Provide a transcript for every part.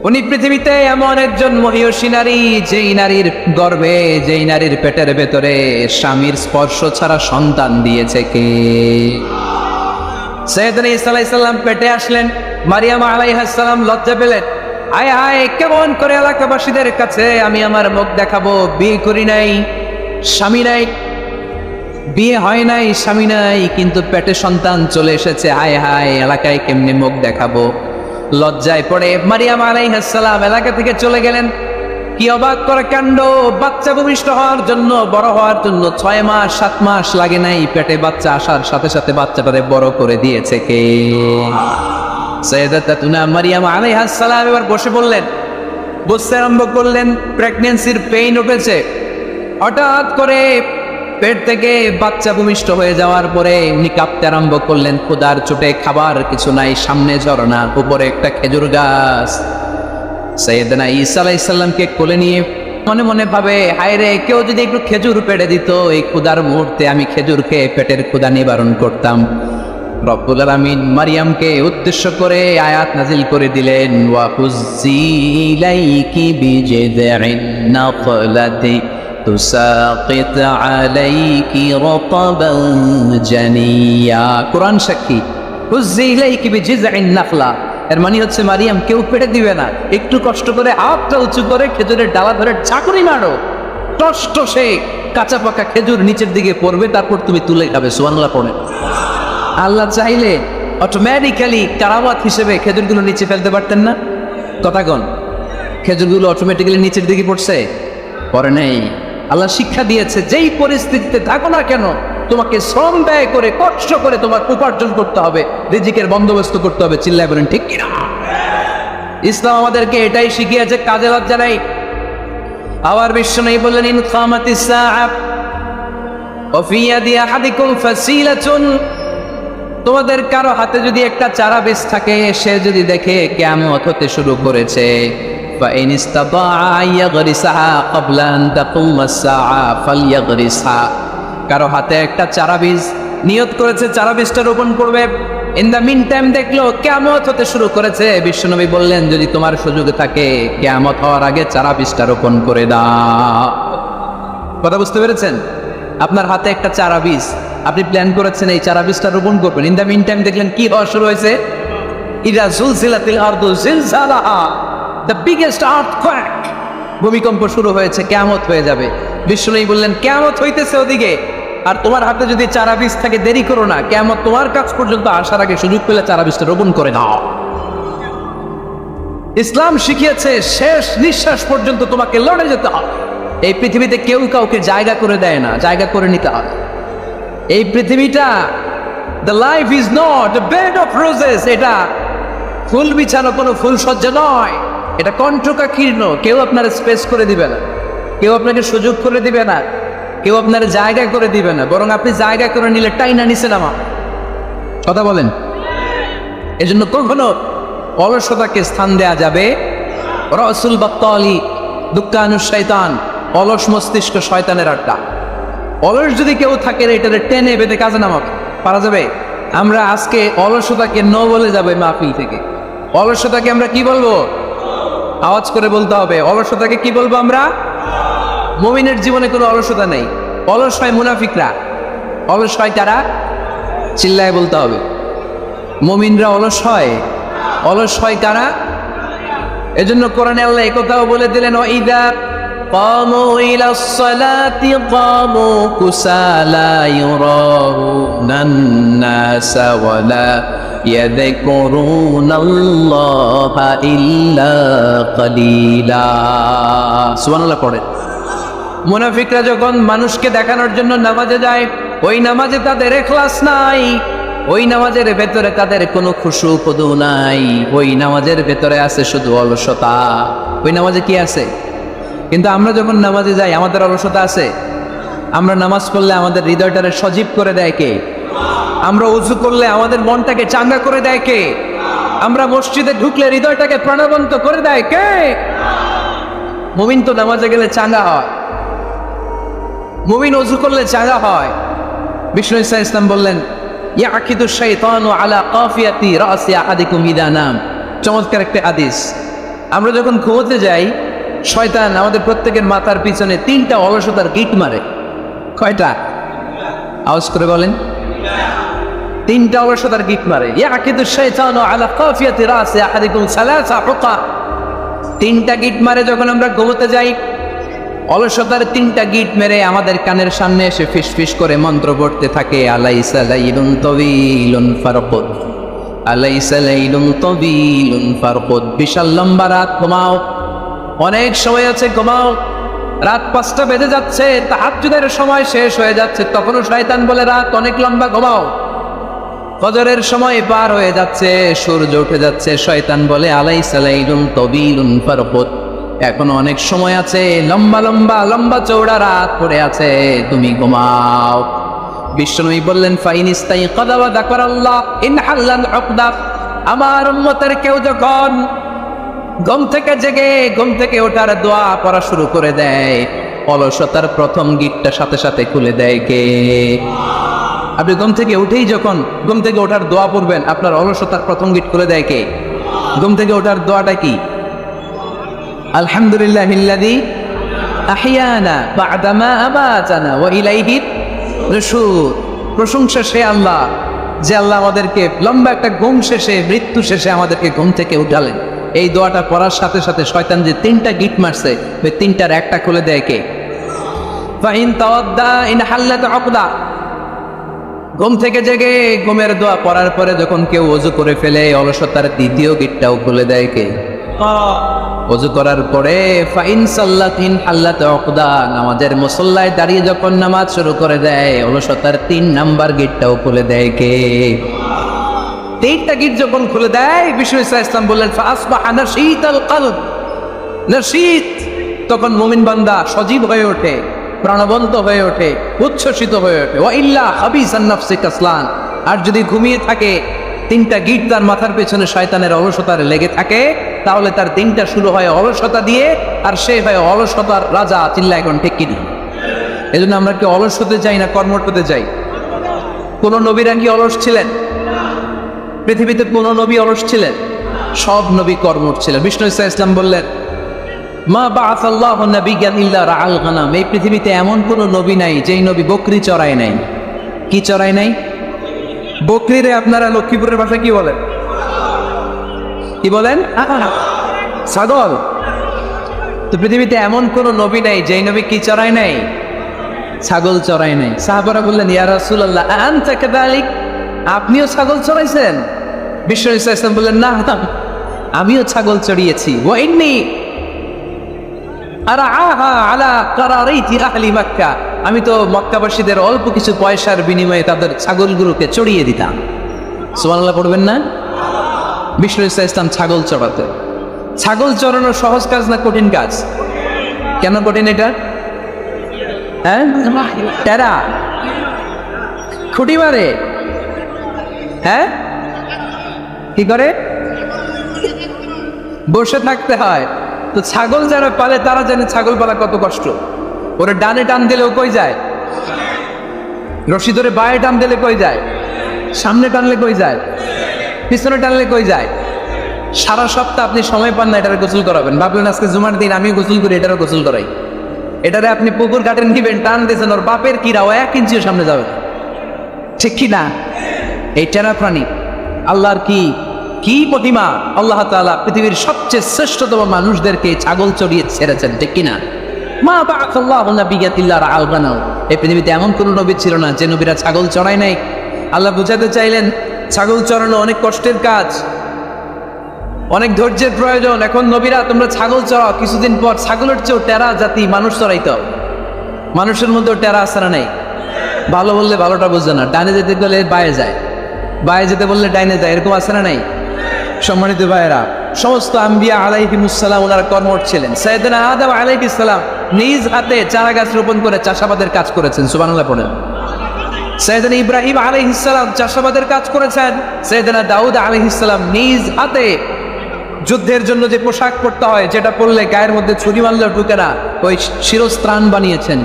উনি পৃথিবীতে এমন একজন মহিয়সী নারী, যেই নারীর গর্ভে, যেই নারীর পেটের ভেতরে স্বামীর স্পর্শ ছাড়া সন্তান দিয়েছে কে? সাইয়েদনা ঈসা আলাইহিস সালাম পেটে আসলেন, মারিয়াম আলাইহিস সালাম লজ্জা পেলেন। আয় হায়, কেমন করে এলাকাবাসীদের কাছে আমি আমার মুখ দেখাবো? বিয়ে করি নাই, স্বামী নাই, বিয়ে হয় নাই, স্বামী নাই, কিন্তু পেটে সন্তান চলে এসেছে। হায় হায়, এলাকায় কেমনে মুখ দেখাবো? লজ্জায় পড়ে মারিয়াম আলাইহিস সালাম এলাকা থেকে চলে গেলেন। কি অবাক করা কাণ্ড! বাচ্চা ভূমিষ্ঠ হওয়ার জন্য, বড় হওয়ার জন্য 6 মাস 7 মাস লাগে নাই, পেটে বাচ্চা আসার সাথে সাথে বাচ্চাটারে বড় করে দিয়েছে কে? সাইয়েদাতুনা মারিয়াম আলাইহিস সালাম এবার বসে পড়লেন, বসতে আরম্ভ করলেন। প্রেগন্যান্সির পেইন উঠেছে। হঠাৎ করে পেট থেকে বাচ্চা ভূমিষ্ঠ হয়ে যাওয়ার পরে উনি কাঁপতে আরম্ভ করলেন। ক্ষুধার চোটে খাবার কিছু নাই, সামনে ঝরনা, উপরে একটা খেজুর গাছ। সাইয়েদনা ঈসা আলাইহিস সালামকে কোলে নিয়ে মনে মনে ভাবে, হায় রে, কেউ যদি একটু খেজুর পেড়ে দিত, এই ক্ষুধার মুহূর্তে আমি খেজুর খেয়ে পেটের ক্ষুধা নিবারণ করতাম। রব্বুল আলামিন মারিয়ামকে উদ্দেশ্য করে আয়াত নাজিল করে দিলেন, ওয়া হুজ্জি ইলাইকি বিজিযিন নাখলাতি তুসাকিত আলাইকি রাতাবান জানিয়া। কোরআন সাক্ষী, হুজ্জি ইলাইকি বিজিযিন নাখলা, এর মানে হচ্ছে মারিয়াম, কেউ পেড়ে দিবে না, একটু কষ্ট করে হাতটা উঁচু করে খেজুরের ডালা ধরে ঝাঁকুনি মারো, টষ্ট সে কাঁচা পাকা খেজুর নিচের দিকে পড়বে, তারপর তুমি তুলে খাবে। সুবহানাল্লাহ পড়ে। আল্লাহ চাইলে অটোমেটিক্যালি কারামাত হিসেবে খেজুরগুলো নিচে ফেলতে পারতেন না? কথাগণ, খেজুরগুলো অটোমেটিক্যালি নিচের দিকে পড়ছে? পরে নেই। আল্লাহ শিক্ষা দিয়েছে, যেই পরিস্থিতিতে থাকো না কেন, তোমাকে শ্রম ব্যয় করে কষ্ট করে তোমার উপার্জন করতে হবে, রিজিকের বন্দোবস্ত করতে হবে। চিল্লায় বলেন ঠিক কিনা? ইসলাম আমাদেরকে এটাই শিখিয়েছে, কাজে লজ্জা নাই। আবার বিশ্বনবী বললেন, ইন কামাতিস সাআ ওয়া ফি ইয়াদি আহাদিকুম ফাসিলাতুন, তোমাদের কারো হাতে যদি একটা চারা বীজ থাকে, সে যদি দেখে কিয়ামত হতে শুরু করেছে, فإن استطاع أن يغرسها قبل أن تقوم الساعة فليغرسها, কারো হাতে একটা চারা বীজ নিয়ত করেছে, চারা বীজটা রোপণ করবে। ইন দ্য মিন টাইম দেখলো কিয়ামত হতে শুরু করেছে, বিশ্বনবী বললেন, যদি তোমার সুযোগ থাকে কিয়ামত হওয়ার আগে চারা বীজটা রোপণ করে দাও। কথা বুঝতে পেরেছেন? আপনার হাতে একটা চারা বীজ, আপনি প্ল্যান করেছেন এই চারা বীজটা রোপণ করবেন। ইন দ্য মিন টাইম দেখলেন কি হওয়া শুরু হয়েছে? ইযা যুলজিলাতিল আরদু জিলজালাহা, দ্য বিগেস্ট আর্থকোয়েক, ভূমিকম্প শুরু হয়েছে, কিয়ামত হয়ে যাবে। বিশ্বনবী বললেন, কিয়ামত হইতেছে ওদিকে, আর তোমার হাতে যদি চারা বীজ থাকে, দেরি করো না, কিয়ামত তোমার কাছ পর্যন্ত আসার আগে সুযোগ পেলে চারা বীজটা রোপণ করে দাও। ইসলাম শিখিয়েছে শেষ নিঃশ্বাস পর্যন্ত তোমাকে লড়ে যেতে হবে। এই পৃথিবীতে কেউ কাউকে জায়গা করে দেয় না, জায়গা করে নিতে হয়। এই পৃথিবীটা, the life is not a bed of roses, এটা ফুল বিছানো কোনো ফুল সজ্জা নয়, এটা কণ্ঠকাকীর্ণ। কেউ আপনার স্পেস করে দিবে না, কেউ আপনাকে সুযোগ করে দিবে না, কেউ আপনার জায়গা করে দিবে না, বরং আপনি জায়গা করে নিলে টাইনা নিচে নামা। কথা বলেন। এজন্য কখনো অলসতাকে স্থান দেয়া যাবে। রাসূল বাত্তালি দুক্কানুশ শয়তান, অলস মস্তিষ্ক শয়তানের আড্ডা। অলস যদি কেউ থাকে, এটারে টেনে বেঁধে কাজে নামাবে, পারা যাবে? আমরা আজকে অলসতাকে নো বলে যাবে মাহফিল থেকে। অলসতাকে আমরা কি বলবো? আওয়াজ করে বলতে হবে। অলসতাকে কি বলবো আমরা? মুমিনের জীবনে কোনো অলসতা নেই। অলস হয় মুনাফিকরা। অলস হয় কারা? চিল্লায় বলতে হবে। মুমিনরা অলস হয়? অলস হয় কারা? এজন্য কোরআনে আল্লাহ একথাও বলে দিলেন, ওয়াইদা কামু ইলাস সালাতি কামু কুসালা ইউরাউনান নাসা ওয়ালা ইয়াযকুরুনাল্লাহা ইল্লা কালিলা। সুবহানাল্লাহ পড়ে। মুনাফিকরা যখন মানুষকে দেখানোর জন্য নামাজে যায়, ওই নামাজে তাদের ইখলাস নাই, ওই নামাজের ভেতরে তাদের কোনো খুশু খুদু নাই, ওই নামাজের ভেতরে আছে শুধু অলসতা। ওই নামাজে কি আছে? কিন্তু আমরা যখন নামাজে যাই, আমাদের অলসতা আছে? আমরা নামাজ পড়লে আমাদের হৃদয়টারে সজীব করে দেয় কে? আমরা ওযু করলে আমাদের মনটাকে চাঙ্গা করে দেয় কে? আমরা মসজিদে ঢুকলে হৃদয়টাকে প্রাণবন্ত করে দেয় কে? মুমিন তো নামাজে গেলে চাঙ্গা হয়, মুমিন ওযু করলে চাঙ্গা হয়। বিষ্ণু ঈসা ইসলাম বললেন, ইয়াকিদু শাইতানু আলা কাফিয়াতি রাসি আহাদিকুম ইদা নাম। চমৎকার একটা হাদিস। আমরা যখন ঘুমোতে যাই, শয়তান আমাদের প্রত্যেকের মাথার পিছনে 3টা অলসতার গিট মারে। কয়টা? আওয়াজ করে বলেন। 3টা অলসতার গিট মারে। ইয়াকিদু শাইতানু আলা কাফিয়াতি রাসি আহাদিকুম সালাসা হুকা। 3টা গিট মারে যখন আমরা ঘুমোতে যাই। অলসতার 3টা গিট মেরে আমাদের কানের সামনে এসে ফিসফিস করে মন্ত্র পড়তে থাকে, আলাইসা লাইলুন তাওয়ীলুন ফারকুদ, আলাইসা লাইলুন তাওয়ীলুন ফারকুদ। বিশাল লম্বা রাত, ঘুমাও, অনেক সময় আছে, ঘুমাও। রাত 5টা বেজে যাচ্ছে, তাহাজ্জুদের সময় শেষ হয়ে যাচ্ছে, তখনও শয়তান বলে রাত অনেক লম্বা, ঘুমাও। ফজরের সময় পার হয়ে যাচ্ছে, সূর্য উঠে যাচ্ছে, শয়তান বলে আলাইসা লাইলুন তাওয়ীলুন ফারকুদ, এখনো অনেক সময় আছে, লম্বা লম্বা লম্বা চৌড়া রাত পড়ে আছে, তুমি ঘুমাও। বিশ্বনবী বললেন ফাইনিস্তাইকাযা ওয়া যাকারাল্লাহ ইনহাল্লাল উকদা। আমার উম্মতের কেউ যখন ঘুম থেকে জেগে ঘুম থেকে ওঠার দোয়া পড়া শুরু করে দেয়, অলসতার প্রথম গিটটা সাথে সাথে খুলে দেয় কে? আপনি ঘুম থেকে উঠেই যখন ঘুম থেকে ওঠার দোয়া পড়বেন, আপনার অলসতার প্রথম গিট খুলে দেয় কে? ঘুম থেকে ওঠার দোয়াটা কি? আলহামদুলিল্লাহিল্লাযী আহইয়ানা বা'দা মা আমাতানা ওয়া ইলাইহির নুশুর। প্রশংসা সে আল্লাহ, যে আল্লাহ আমাদেরকে লম্বা একটা ঘুম শেষে, মৃত্যু শেষে আমাদেরকে ঘুম থেকে উঠালেন। এই দোয়াটা পড়ার সাথে সাথে শয়তান যে 3টা গিট মারছে, ওই 3টার একটা খুলে দেয় কে? Fine তাওয়াদ্দা in হাল্লাত উকদা। ঘুম থেকে জেগে ঘুমের দোয়া পড়ার পরে যখন কেউ ওযু করে ফেলে, অলসতার দ্বিতীয় গিটটাও খুলে দেয় কে? ওযু করার পরে ফাইন সাল্লাতিন হাল্লাত উকদা, নামাজের মুসল্লায় দাঁড়িয়ে যখন নামাজ শুরু করে দেয়, অলসতার 3 নাম্বার গিটটাও খুলে দেয় কে? 3টা গিট যখন খুলে দেয়, বিষ্ণু ইসলাম বললেন ফাসবাহা নাশীতাল কলব। নাশীত, তখন মুমিন বান্দা সজীব হয়ে ওঠে, প্রাণবন্ত হয়ে ওঠে, উচ্ছ্বসিত হয়ে ওঠে। ওয়া ইল্লা হাবিসান নাফসি কাসলান, আর যদি ঘুমিয়ে থাকে, 3টা গিট তার মাথার পেছনে শয়তানের অলসতার লেগে থাকে, তাহলে তার দিনটা শুরু হয় অলসতা দিয়ে, আর সে হয় অলসতার রাজা। চিল্লা এখন ঠিক কিনা? এই জন্য আমরা কি অলস হতে চাই না কর্মঠ হতে চাই? কোন নবীরা কি অলস ছিলেন? পৃথিবীতে কোন নবী অলস ছিলেন? সব নবী কর্মঠ ছিলেন। বিষ্ণু ইসলাম বললেন মা বাআসাল্লাহু নাবিয়্যান ইল্লা রাআল গানাম। এই পৃথিবীতে এমন কোন নবী নাই যেই নবী বকরি চড়ায় নাই। কি চড়ায় নাই? বকরিরে আপনারা লক্ষ্মীপুরের ভাষায় কি বলেন? কি বলেন? ছাগল। তো পৃথিবীতে এমন কোন নবী নাই যেই নবী কি চড়ায় নাই? ছাগল চড়ায় নাই। সাহাবারা বললেন ইয়া রাসূলুল্লাহ আনতা কাযালিক, আপনিও ছাগল চড়াইছেন? বিষ্ণু ইসলাম বললেন না, আমিও ছাগল চড়িয়েছি। ওয়া ইন্নী আরাআহা আলা কারারাইতি আহলি মক্কা, আমি তো মক্কাবাসীদের অল্প কিছু পয়সার বিনিময়ে তাদের ছাগলগুলোকে চড়িয়ে দিতাম। সুবহানাল্লাহ পড়বেন না? বিষ্ণু ইসলাম ছাগল চড়াতে। ছাগল চড়ানো সহজ কাজ না কঠিন কাজ? কেন কঠিন এটা? হ্যাঁ, টেরা খুঁটি মারে। হ্যাঁ, কি করে? বসে থাকতে হয়। তো ছাগল যারা পালে তারা জানে ছাগল পালা কত কষ্ট। ওরা ডানে টান দিলেও কই যায়? রশি ধরে বায়ে টান দিলে কই যায়? সামনে টানলে কই যায়? পিছনে টানলে কই যায়? সারা সপ্তাহ আপনি সময় পান না এটারে গোসল করাবেন। ভাবলেন আজকে জুমার দিন আমি গোসল করি, এটারও গোসল করাই। এটারে আপনি পুকুর ঘাটে নিবেন, টান দিয়েছেন, ওর বাপের কিরা ও 1 ইঞ্চিও সামনে যাবে, ঠিক কি না? এই টেরা প্রাণী আল্লাহর কি প্রতিমা! আল্লাহ তাআলা পৃথিবীর সবচেয়ে শ্রেষ্ঠতম মানুষদেরকে ছাগল চড়িয়ে ছেড়েছেন, ঠিক কিনা? মা বাআসাল্লাহু নাবিয়্যান ইল্লা রাআল গানাম। এই পৃথিবীতে এমন কোন নবী ছিল না যে নবীরা ছাগল চড়ায় নাই। আল্লাহ বুঝাতে চাইলেন ছাগল চড়ানো অনেক কষ্টের কাজ, অনেক ধৈর্যের প্রয়োজন। এখন নবীরা তোমরা ছাগল চড়াও, কিছুদিন পর ছাগলের চেয়েও টেরা জাতি মানুষ চড়াইতে হবে। মানুষের মধ্যেও টেরা আছে না নাই? ভালো বললে ভালোটা বুঝে না, ডানে যেতে গেলে বায়ে যায়, বায়ে যেতে বললে ডাইনে যায়, এরকম আছে না নাই? সম্মানিত ভাইয়েরা, সমস্ত আম্বিয়া আলাইহিমুসসালাম ওনারা কর্মঠ ছিলেন। সাইয়েদনা আদম আলাইহিস সালাম নিজ হাতে চারা গাছ রোপণ করে চাষাবাদের কাজ করেছেন। সুবহানাল্লাহ পড়েন। সাইয়েদনা ইব্রাহিম আলাইহিস সালাম চাষাবাদের কাজ করেছেন। সাইয়েদনা দাউদ আলাইহিস সালাম নিজ হাতে যুদ্ধের জন্য যে পোশাক পরতে হয়, যেটা পরলে গায়ের মধ্যে ছুরি মারলেও ঢুকে না, ওই শিরস্ত্রাণ বানিয়েছেন,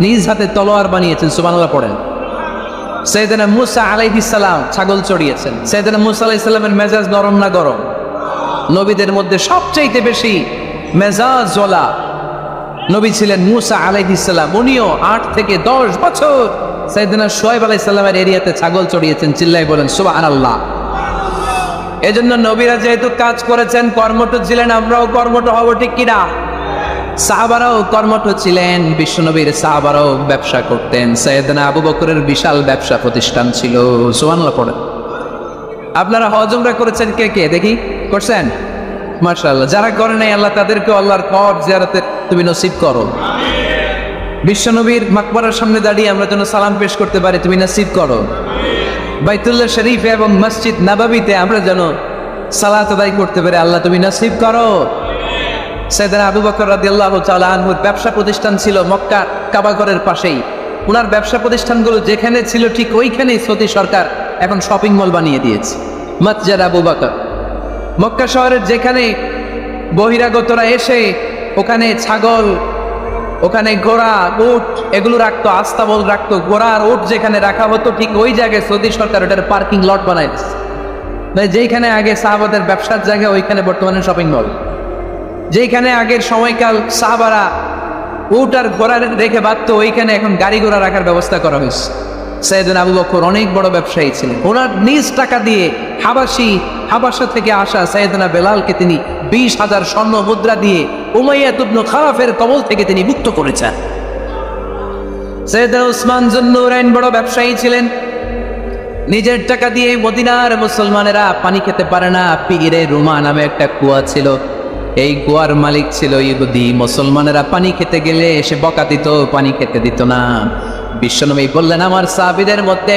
নিজ হাতে তলোয়ার বানিয়েছেন। সুবহানাল্লাহ পড়েন। সাইয়েদনা মুসা আলাইহিস সালাম ছাগল চড়িয়েছেন। সাইয়েদনা মুসা আলাইহিস সালামের মেজাজ নরম না গরম? নবীদের মধ্যে সবচাইতে বেশি মেজাজওয়ালা নবী ছিলেন মুসা আলাইহিস সালাম। উনিও 8 থেকে 10 বছর সাইয়েদনা শুআয়ব আলাইহিস সালামের এরিয়াতে ছাগল চড়িয়েছেন। চিল্লাই বলেন সুবহানাল্লাহ। এজন্য নবীরা যেহেতু কাজ করেছেন, কর্মঠ ছিলেন, আমরাও কর্মঠ হব, ঠিক কিনা? সাহাবারাও কর্মঠ ছিলেন, বিশ্বনবীর সাহাবারাও ব্যবসা করতেন। সাইয়েদনা আবু বকরের বিশাল ব্যবসা প্রতিষ্ঠান ছিল। সুবহানাল্লাহ পড়েন। আপনারা হজ উমরা করেছেন কে কে দেখি? করছেন? মাশাআল্লাহ। যারা করে নাই আল্লাহ তাদেরকে আল্লাহর কবর জিয়ারতে তুমি নসিব করো। বিশ্বনবীর মাকবরার সামনে দাঁড়িয়ে আমরা যেন সালাম পেশ করতে পারি, তুমি নসিব করো। বাইতুল্লাহ শরীফে এবং মসজিদ নববীতে আমরা যেন সালাত আদায় করতে পারি, আল্লাহ তুমি নসিব করো। সাইয়েদনা আবু বকর রাদিয়াল্লাহু তাআলা আনহুর ব্যবসা প্রতিষ্ঠান ছিল মক্কা কাবাঘরের পাশেই। ওনার ব্যবসা প্রতিষ্ঠানগুলো যেখানে ছিল ঠিক ওইখানেই সৌদি সরকার এখন শপিং মল বানিয়ে দিয়েছে, মসজিদ আবু বকর। মক্কা শহরের যেখানে বহিরাগতরা এসে ওখানে ছাগল, ওখানে ঘোড়া, উট এগুলো রাখতো, আস্তাবল রাখতো, ঘোড়া আর উট যেখানে রাখা হতো ঠিক ওই জায়গায় সৌদি সরকার ওটার পার্কিং লট বানাই দিচ্ছে। যেইখানে আগে সাহাবাদের ব্যবসার জায়গা ওইখানে বর্তমানে শপিং মল। যেইখানে আগের সময়কাল সাহাবারা উট আর ঘোড়া রেখে বাঁধতো ওইখানে এখন গাড়ি ঘোড়া রাখার ব্যবস্থা করা হয়েছে। সাইয়েদনা আবু বকর অনেক বড় ব্যবসায়ী ছিলেন। ওনার নিজ টাকা দিয়ে হাবাসা থেকে আসা সাইয়েদনা বেলালকে তিনি 20,000 স্বর্ণ মুদ্রা দিয়ে উমাইয়া ইবনে খালাফের কবল থেকে তিনি মুক্ত করেছেন। সাইয়েদনা উসমান যুন্নুরাইন বড় ব্যবসায়ী ছিলেন। নিজের টাকা দিয়ে মদিনার মুসলমানেরা পানি খেতে পারে না, পীরে রুমা নামে একটা কুয়া ছিল, এই কুয়ার মালিক ছিল ইহুদি। মুসলমানেরা পানি খেতে গেলে এসে বকা দিত, পানি খেতে দিত না। বিশ্বনবী বললেন, আমার সাহাবীদের মধ্যে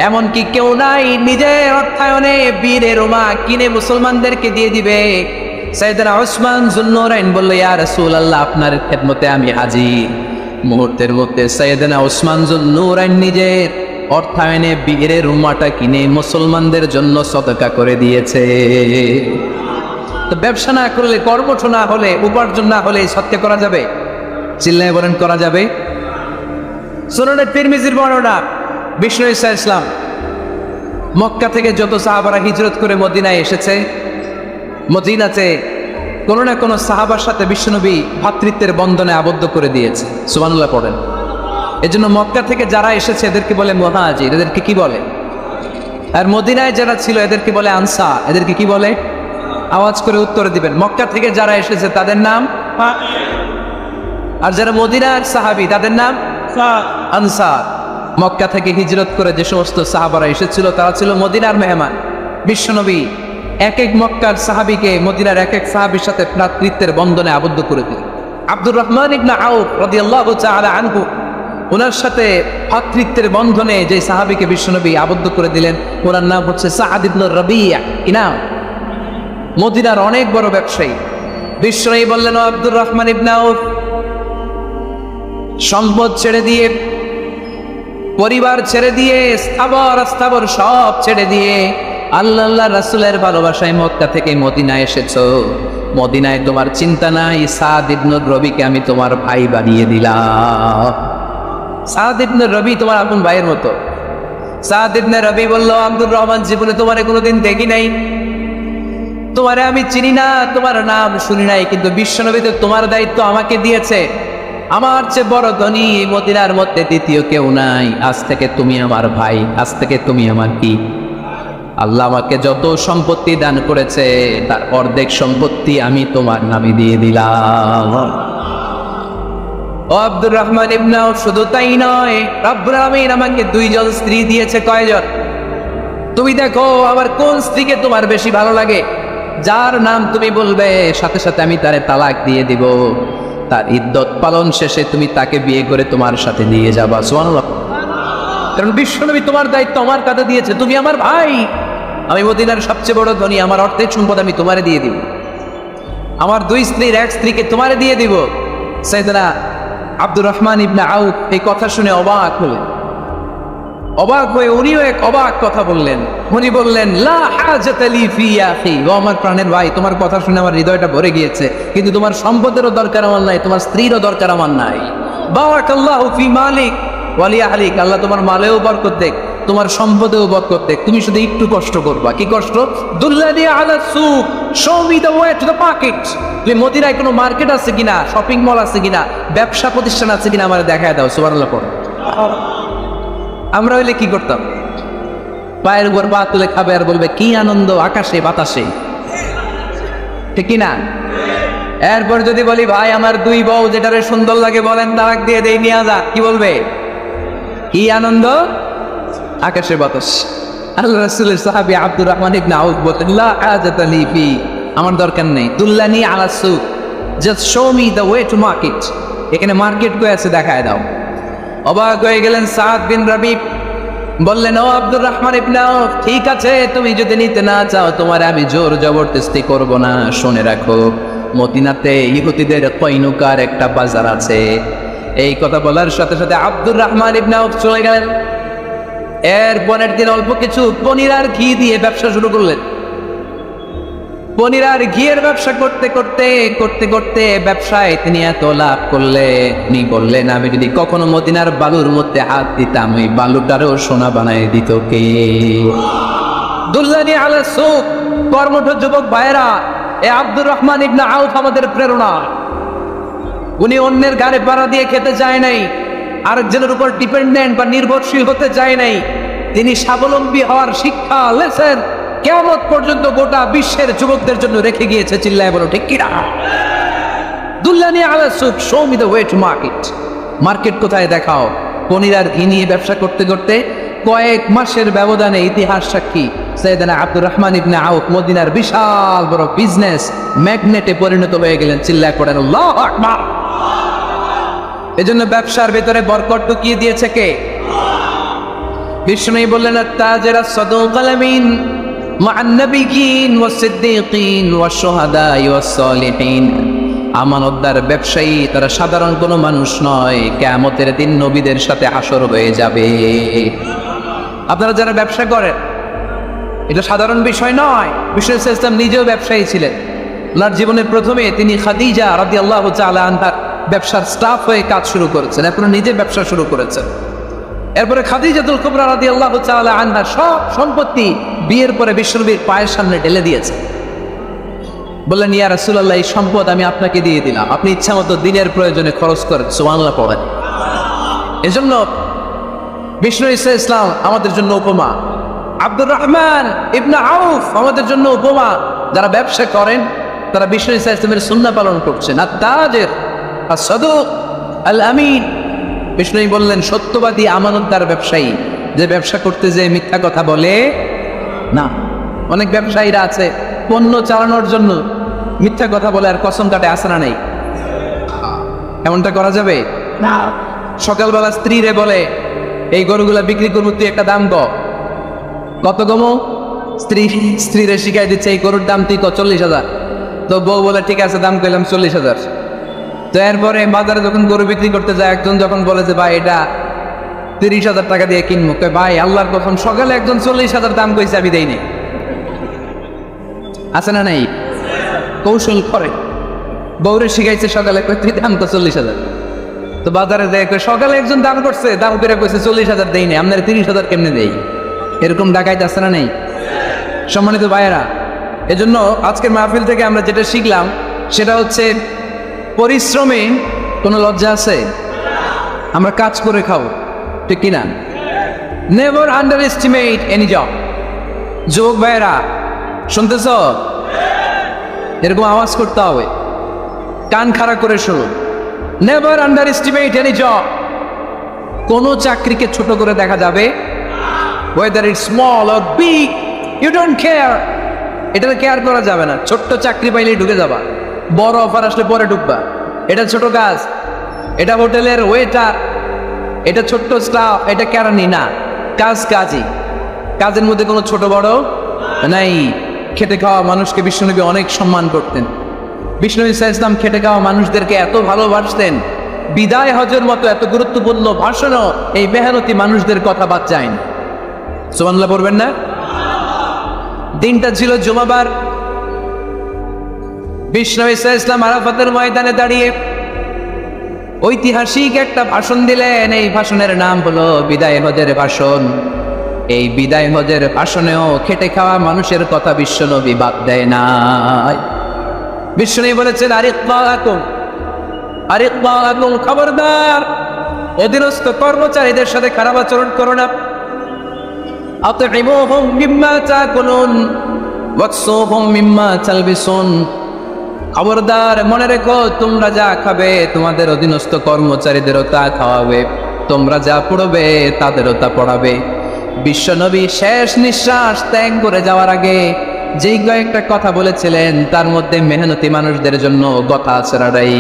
এমন কি কেউ নাই নিজের অর্থায়নে বীরে রোমা কিনে মুসলমানদেরকে দিয়ে দিবে? সাইয়েদনা উসমান যুন্নুরাইন বলল, ইয়া রাসূলুল্লাহ, আপনার খেদমতে আমি হাজির। মুহূর্তের মধ্যে সাইয়েদনা উসমান যুন্নুরাইন নিজের অর্থায়নে বীরে রুমাটা কিনে মুসলমানদের জন্য সদকা করে দিয়েছে। তো ব্যবসা না করলে, কর্মঠ না হলে, উপার্জন না হলে সত্য করা যাবে? চিল্লায় বলেন করা যাবে? সুনানে তিরমিজির বর্ণনা, বিষ্ণু ঈসা ইসলাম মক্কা থেকে যত সাহাবারা হিজরত করে মদিনায় এসেছে, মদিনাতে কোনো না কোনো সাহাবার সাথে বিশ্বনবী ভ্রাতৃত্বের বন্ধনে আবদ্ধ করে দিয়েছে। সুবহানাল্লাহ পড়েন। এজন্য মক্কা থেকে যারা এসেছে এদেরকে বলে মুহাজির। এদেরকে কি বলে? আর মদিনায় যারা ছিল এদেরকে বলে আনসার। এদেরকে কি বলে? আওয়াজ করে উত্তর দিবেন। মক্কা থেকে যারা এসেছে তাদের নাম, আর যারা মদিনার সাহাবী তাদের নাম আনসার। মক্কা থেকে হিজরত করে যে সমস্ত সাহাবারা এসেছিল তারা ছিল মদিনার মেহমান। বিশ্বনবী এক এক মক্কার সাহাবীকে মদিনার এক এক সাহাবীর সাথে ভ্রাতৃত্বের বন্ধনে আবদ্ধ করে দিলেন। আব্দুর রহমান ইবনে আউফ রাদিয়াল্লাহু তাআলা আনহু, ওনার সাথে ভ্রাতৃত্বের বন্ধনে যে সাহাবীকে বিশ্বনবী আবদ্ধ করে দিলেন ওনার নাম হচ্ছে সাআদ ইবনে রাবিয়া। কি নাম? মদিনার অনেক বড় ব্যবসায়ী। বিশ্বনবী বললেন, ও আব্দুর রহমান ইবনে আউফ, সম্পদ ছেড়ে দিয়ে, পরিবার ছেড়ে দিয়ে, স্থাবর সব ছেড়ে দিয়ে আল্লাহ রাসূলের ভালোবাসায় মক্কা থেকে মদিনায় এসেছো। মদিনায় তোমার চিন্তা নাই, সাদ ইবনে রবিকে আমি তোমার ভাই বানিয়ে দিলাম। সাদ ইবনে রবি তোমার আপন ভাইয়ের মতো। সাদ ইবনে রবি বলল, আব্দুর রহমান, জীবনে তোমারে কোনোদিন দেখি নাই, তোমারে আমি চিনি না, তোমার নাম শুনি নাই, কিন্তু বিশ্বনবী তো তোমার দায়িত্ব আমাকে দিয়েছে। আমার চেয়ে বড় ধনী মদিনার মধ্যে দ্বিতীয় কেউ নাই। আজ থেকে তুমি আমার ভাই, আজ থেকে তুমি আমার কি? আল্লাহ আমাকে যত সম্পত্তি দান করেছে তার অর্ধেক সম্পত্তি আমি তোমার নামে দিয়ে দিলাম। ও আব্দুর রহমান ইবনে আউফ, শুধু তাই নয়, রব্বুল আলামিন আমাকে 2 জন স্ত্রী দিয়েছে। কয়জন? তুমি দেখো আমার কোন স্ত্রীকে তোমার বেশি ভালো লাগে, যার নাম তুমি বলবে সাথে সাথে আমি তারে তালাক দিয়ে দিব। তার ইদ্যত পালন শেষে তুমি তাকে বিয়ে করে তোমার সাথে নিয়ে যাবা। সুবহানাল্লাহ। কারণ বিশ্বনবী তোমার দায়িত্ব আমার কাঁধে দিয়েছে, তুমি আমার ভাই, আমি মদিনার সবচেয়ে বড় ধনী, আমার অর্ধেক সম্পদ আমি তোমারে দিয়ে দিব, আমার 2 স্ত্রীর 1 স্ত্রীকে তোমারে দিয়ে দিব। সাইয়েদনা আব্দুর রহমান ইবনে আউফ এই কথা শুনে অবাক হলেন। অবাক হয়ে উনিও এক অবাক কথা বললেন। উনি বললেন, লা হাজাতা লি ফি ইয়া আখি, ও আমার প্রাণের ভাই, তোমার কথা শুনে আমার হৃদয়টা ভরে গিয়েছে, কিন্তু তোমার সম্পদেরও দরকার আমার নাই, তোমার স্ত্রীরও দরকার আমার নাই। বারাকাল্লাহু ফি মালিক ওয়া লি আহলিক, আল্লাহ তোমার মালেও বরকত দেখ, তোমার সম্পদেও বরকত দেখ, তুমি শুধু একটু কষ্ট করবা। কি কষ্ট? দুল্লানি আলা সুক, show me the way to the market. তুমি মদিনায় কোনো মার্কেট আছে কিনা, শপিং মল আছে কিনা, ব্যবসা প্রতিষ্ঠান আছে কিনা আমার দেখায় দাও। সুবহানাল্লাহ পড়ো। আমরা হইলে কি করতাম? পায়ের উপর পা তুলে খাবে আর বলবে কি আনন্দ আকাশে বাতাসে, ঠিক কিনা? এরপর যদি বলি ভাই আমার দুই বউ যেটারে সুন্দর লাগে বলেন তারাক দিয়ে দেই নিয়ে যা, কি বলবে? কি আনন্দ আকাশে বাতাস। আল্লাহ রাসূলের সাহাবী আব্দুর রহমান ইবনে আউফ বলেন লা হাজাতা লি ফি, আমার দরকার নেই। দুল্লানি আলা সুক, just show me the way to market. এখানে মার্কেট কই আছে দেখায় দাও। অবাক হয়ে গেলেন সাদ বিন রাবি, বললেন ও আব্দুর রহমান ইবনে আউফ, ঠিক আছে তুমি যদি নিতে না চাও তোমার আমি জোর জবরদস্তি করব না। শুনে রাখো মদিনাতে ইহুদিদের কয়নুকার একটা বাজার আছে। এই কথা বলার সাথে সাথে আব্দুর রহমান ইবনে আউফ চলে গেলেন। এর পরের দিন অল্প কিছু পনির আর ঘি দিয়ে ব্যবসা শুরু করলেন। পনির আর ঘিয়ের ব্যবসা করতে করতে করতে করতে ব্যবসায় তিনি এত লাভ করলেন, উনি বললেন আমি যদি কখনো মদিনার বালুর মধ্যে হাত দিতাম ওই বালুটারও সোনা বানায় দিত কে? দুল্লানি আলা সুক। কর্মঠ যুবক ভাইরা, এ আব্দুর রহমান ইবনে আউফ আমাদের প্রেরণা। উনি অন্যের ঘাড়ে পাড়া দিয়ে খেতে চায় নাই, আরেকজনের উপর ডিপেন্ডেন্ট বা নির্ভরশীল হতে চায় নাই। তিনি স্বাবলম্বী হওয়ার শিক্ষা লেসেন কিয়ামত পর্যন্ত গোটা বিশ্বের যুবকদের জন্য রেখে গিয়েছে। চিল্লায় বলো ঠিক কিনা? দুল্লানি আলা সুক, show me the way to market. Market কোথায় দেখাও। পনির আর ঘি নিয়ে ব্যবসা করতে করতে কয়েক মাসের ব্যবধানে ইতিহাস সাক্ষী সাইয়েদনা আব্দুর রহমান ইবনে আউফ মদিনার বিশাল বড় বিজনেস ম্যাগনেটে পরিণত হয়ে গেলেন। চিল্লায় পড়েন আল্লাহু আকবার। এজন্য ব্যবসার ভেতরে বরকত ঢুকিয়ে দিয়েছে কে? বিষ্ণু বললেন আত-তাজিরা সাদুকাল আমিন মা'আন নাবিয়্যিন ওয়াস সিদ্দীকিন ওয়াস শুহাদা ওয়াস সালিহিন। আমানতদার ব্যবসায়ী তারা সাধারণ কোনো মানুষ নয়, কিয়ামতের দিন নবীদের সাথে হাসর হয়ে যাবে। আপনারা যারা ব্যবসা করেন এটা সাধারণ বিষয় নয়। বিষ্ণু ইসলাম নিজেও ব্যবসায়ী ছিলেন। ওনার জীবনের প্রথমে তিনি খাদিজা রাদিয়াল্লাহু তাআলা আনহার ব্যবসার স্টাফ হয়ে কাজ শুরু করেছেন, এরপরে নিজে ব্যবসা শুরু করেছেন। এরপরে খাদিজাতুল কুবরা রাদিয়াল্লাহু তাআলা আনহার সব সম্পত্তি বিয়ের পরে বিশ্বনবীর পায়ের সামনে ঢেলে দিয়েছে। বললেন ইয়া রাসূলুল্লাহ এই সম্পদ আমি আপনাকে দিয়ে দিলাম, আপনি ইচ্ছা মতো দিনের প্রয়োজনে খরচ করেন। সুবহানাল্লাহ পড়েন। এজন্য বিষ্ণু ইসলাম আমাদের জন্য উপমা, আব্দুর রহমান ইবনে আউফ আমাদের জন্য উপমা। যারা ব্যবসা করেন তারা বিষ্ণু ইসলামের সুন্নাহ পালন করছেন। আত-তাজির আস-সাদুক আল আমিন। বিষ্ণু বললেন সত্যবাদী আমানতদার ব্যবসায়ী, যে ব্যবসা করতে যে মিথ্যা কথা বলে না। অনেক ব্যবসায়ীরা আছে পণ্য চালানোর জন্য মিথ্যা কথা বলে আর কসম কাটে, আসে না নেই? এমনটা করা যাবে না। সকালবেলা স্ত্রীরে বলে এই গরুগুলা বিক্রি করবো, তুই একটা দাম কত কমো? স্ত্রীরে শিখাই দিচ্ছে এই গরুর দাম তুই 40,000। তো বউ বলে ঠিক আছে দাম কইলাম 40,000। তো এরপরে বাজারে যখন গরু বিক্রি করতে যায় একজন যখন বলে যে ভাই এটা 30,000 টাকা দিয়ে কিনবো, ভাই আল্লাহর কসম সকালে একজন 40,000 দাম কইছে আমি দেই নাই। আছে না নাই? কৌশল করে বউরে শিখাইছে সকালে তুই দাম তো 40,000। তো বাজারে যায় সকালে একজন দাম করছে, দাম করে কইছে 40,000 দেই নাই, আপনার 30,000 কেমনে দেই? এরকম ডাকাইতে আছে না নেই? সম্মানিত ভাইয়েরা, এজন্য আজকের মাহফিল থেকে আমরা যেটা শিখলাম সেটা হচ্ছে পরিশ্রমে কোনো লজ্জা আছে? আমরা কাজ করে খাবো, ঠিক কিনা? Never under estimate any job. যুবক ভাইয়েরা শুনতেছ? এরকম আওয়াজ করতে হবে, কান খাড়া করে শুনো। Never under estimate any job. কোনো চাকরিকে ছোট করে দেখা যাবে, whether it's small or big, you don't care. এটা কেয়ার করা যাবে না। ছোট্ট চাকরি পাইলেই ঢুকে যাবা, বড় অফার আসলে পরে ঢুকবা। এটা ছোট কাজ, এটা হোটেলের ওয়েটার, এটা ছোট্ট স্টাফ, এটা কেরানি না। কাজ কাজই, কাজের মধ্যে কোনো ছোট বড় নাই। খেটে খাওয়া মানুষকে বিশ্বনবী অনেক সম্মান করতেন। বিষ্ণু ইসলাম খেটে খাওয়া মানুষদেরকে এত ভালোবাসতেন, বিদায় হজের মতো এত গুরুত্বপূর্ণ ভাষণও এই মেহনতি মানুষদের কথা বাদ যায়নি। সুবহানাল্লাহ পড়বেন না? দিনটা ছিল জুমাবার। বিষ্ণু ইসলাম আরাফাতের ময়দানে দাঁড়িয়ে ঐতিহাসিক একটা ভাষণ দিলেন। এই ভাষণের নাম হলো বিদায় হজের ভাষণ। এই বিদায় হজের ভাষণেও খেটে খাওয়া মানুষের কথা বিশ্বনবী বাদ দেয় নাই। বিশ্বনবী বলেছেন, আরিক্বাকুম, খবরদার, অধীনস্থ কর্মচারীদের সাথে খারাপ আচরণ করো না। আতইমুহুম মিম্মা তাকুলুন ওয়াকসুহুম মিম্মা তালবিসুন, খবরদার, মনে রেখো, তোমরা যা খাবে তোমাদের অধীনস্থ কর্মচারীদেরও তা খাওয়াবে, তোমরা যা পড়বে তাদেরও তা পড়াবে। বিশ্বনবী শেষ নিঃশ্বাস ত্যাগ করে যাওয়ার আগে যেই কয়েকটা কথা বলেছিলেন তার মধ্যে মেহনতি মানুষদের জন্য কথা আছড়াই।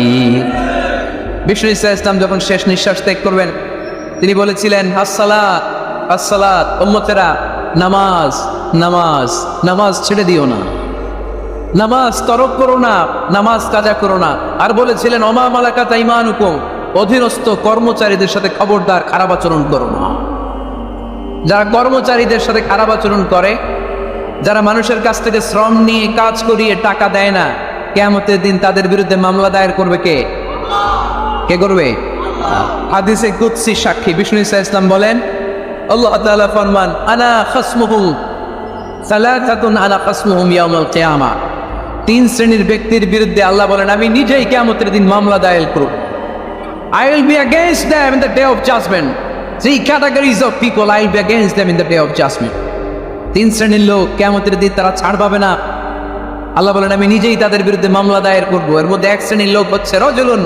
বিষ্ণু ইসলাম যখন শেষ নিঃশ্বাস ত্যাগ করবেন তিনি বলেছিলেন, আসসালাত আসসালাত, উম্মতেরা, নামাজ নামাজ নামাজ ছেড়ে দিও না, নামাজ তরক করো না, নামাজ কাজা করো না। আর বলেছিলেন, ওমা মালাকাত আইমানুকুম, অধীনস্থ কর্মচারীদের সাথে খবরদার খারাপ আচরণ করো না। যারা কর্মচারীদের সাথে খারাপ আচরণ করে, যারা মানুষের কাছ থেকে শ্রম নিয়ে কাজ করিয়ে টাকা দেয় না, কিয়ামতের দিন তাদের বিরুদ্ধে মামলা দায়ের করবে কে? কে করবে? হাদিসে কুদসি সাক্ষী বিষ্ণু ইসলাম বলেন, আল্লাহ তাআলা ফরমান, আনা খাসমুহুম সালাসাতুন আনা খাসমুহুম ইয়াউমাল কিয়ামা। তিন শ্রেণীর ব্যক্তির বিরুদ্ধে আল্লাহ বলেন, আমি নিজেই কিয়ামতের দিন মামলা দায়ের করব। I will be against them in the day of judgment. Three categories of people, I will be against them in the day of judgment. তিন শ্রেণীর লোক কিয়ামতের দিন তারা ছাড় পাবে না। আল্লাহ বলেন, আমি নিজেই তাদের বিরুদ্ধে মামলা দায়ের করব। এর মধ্যে এক শ্রেণীর লোক হচ্ছে রাজুলুন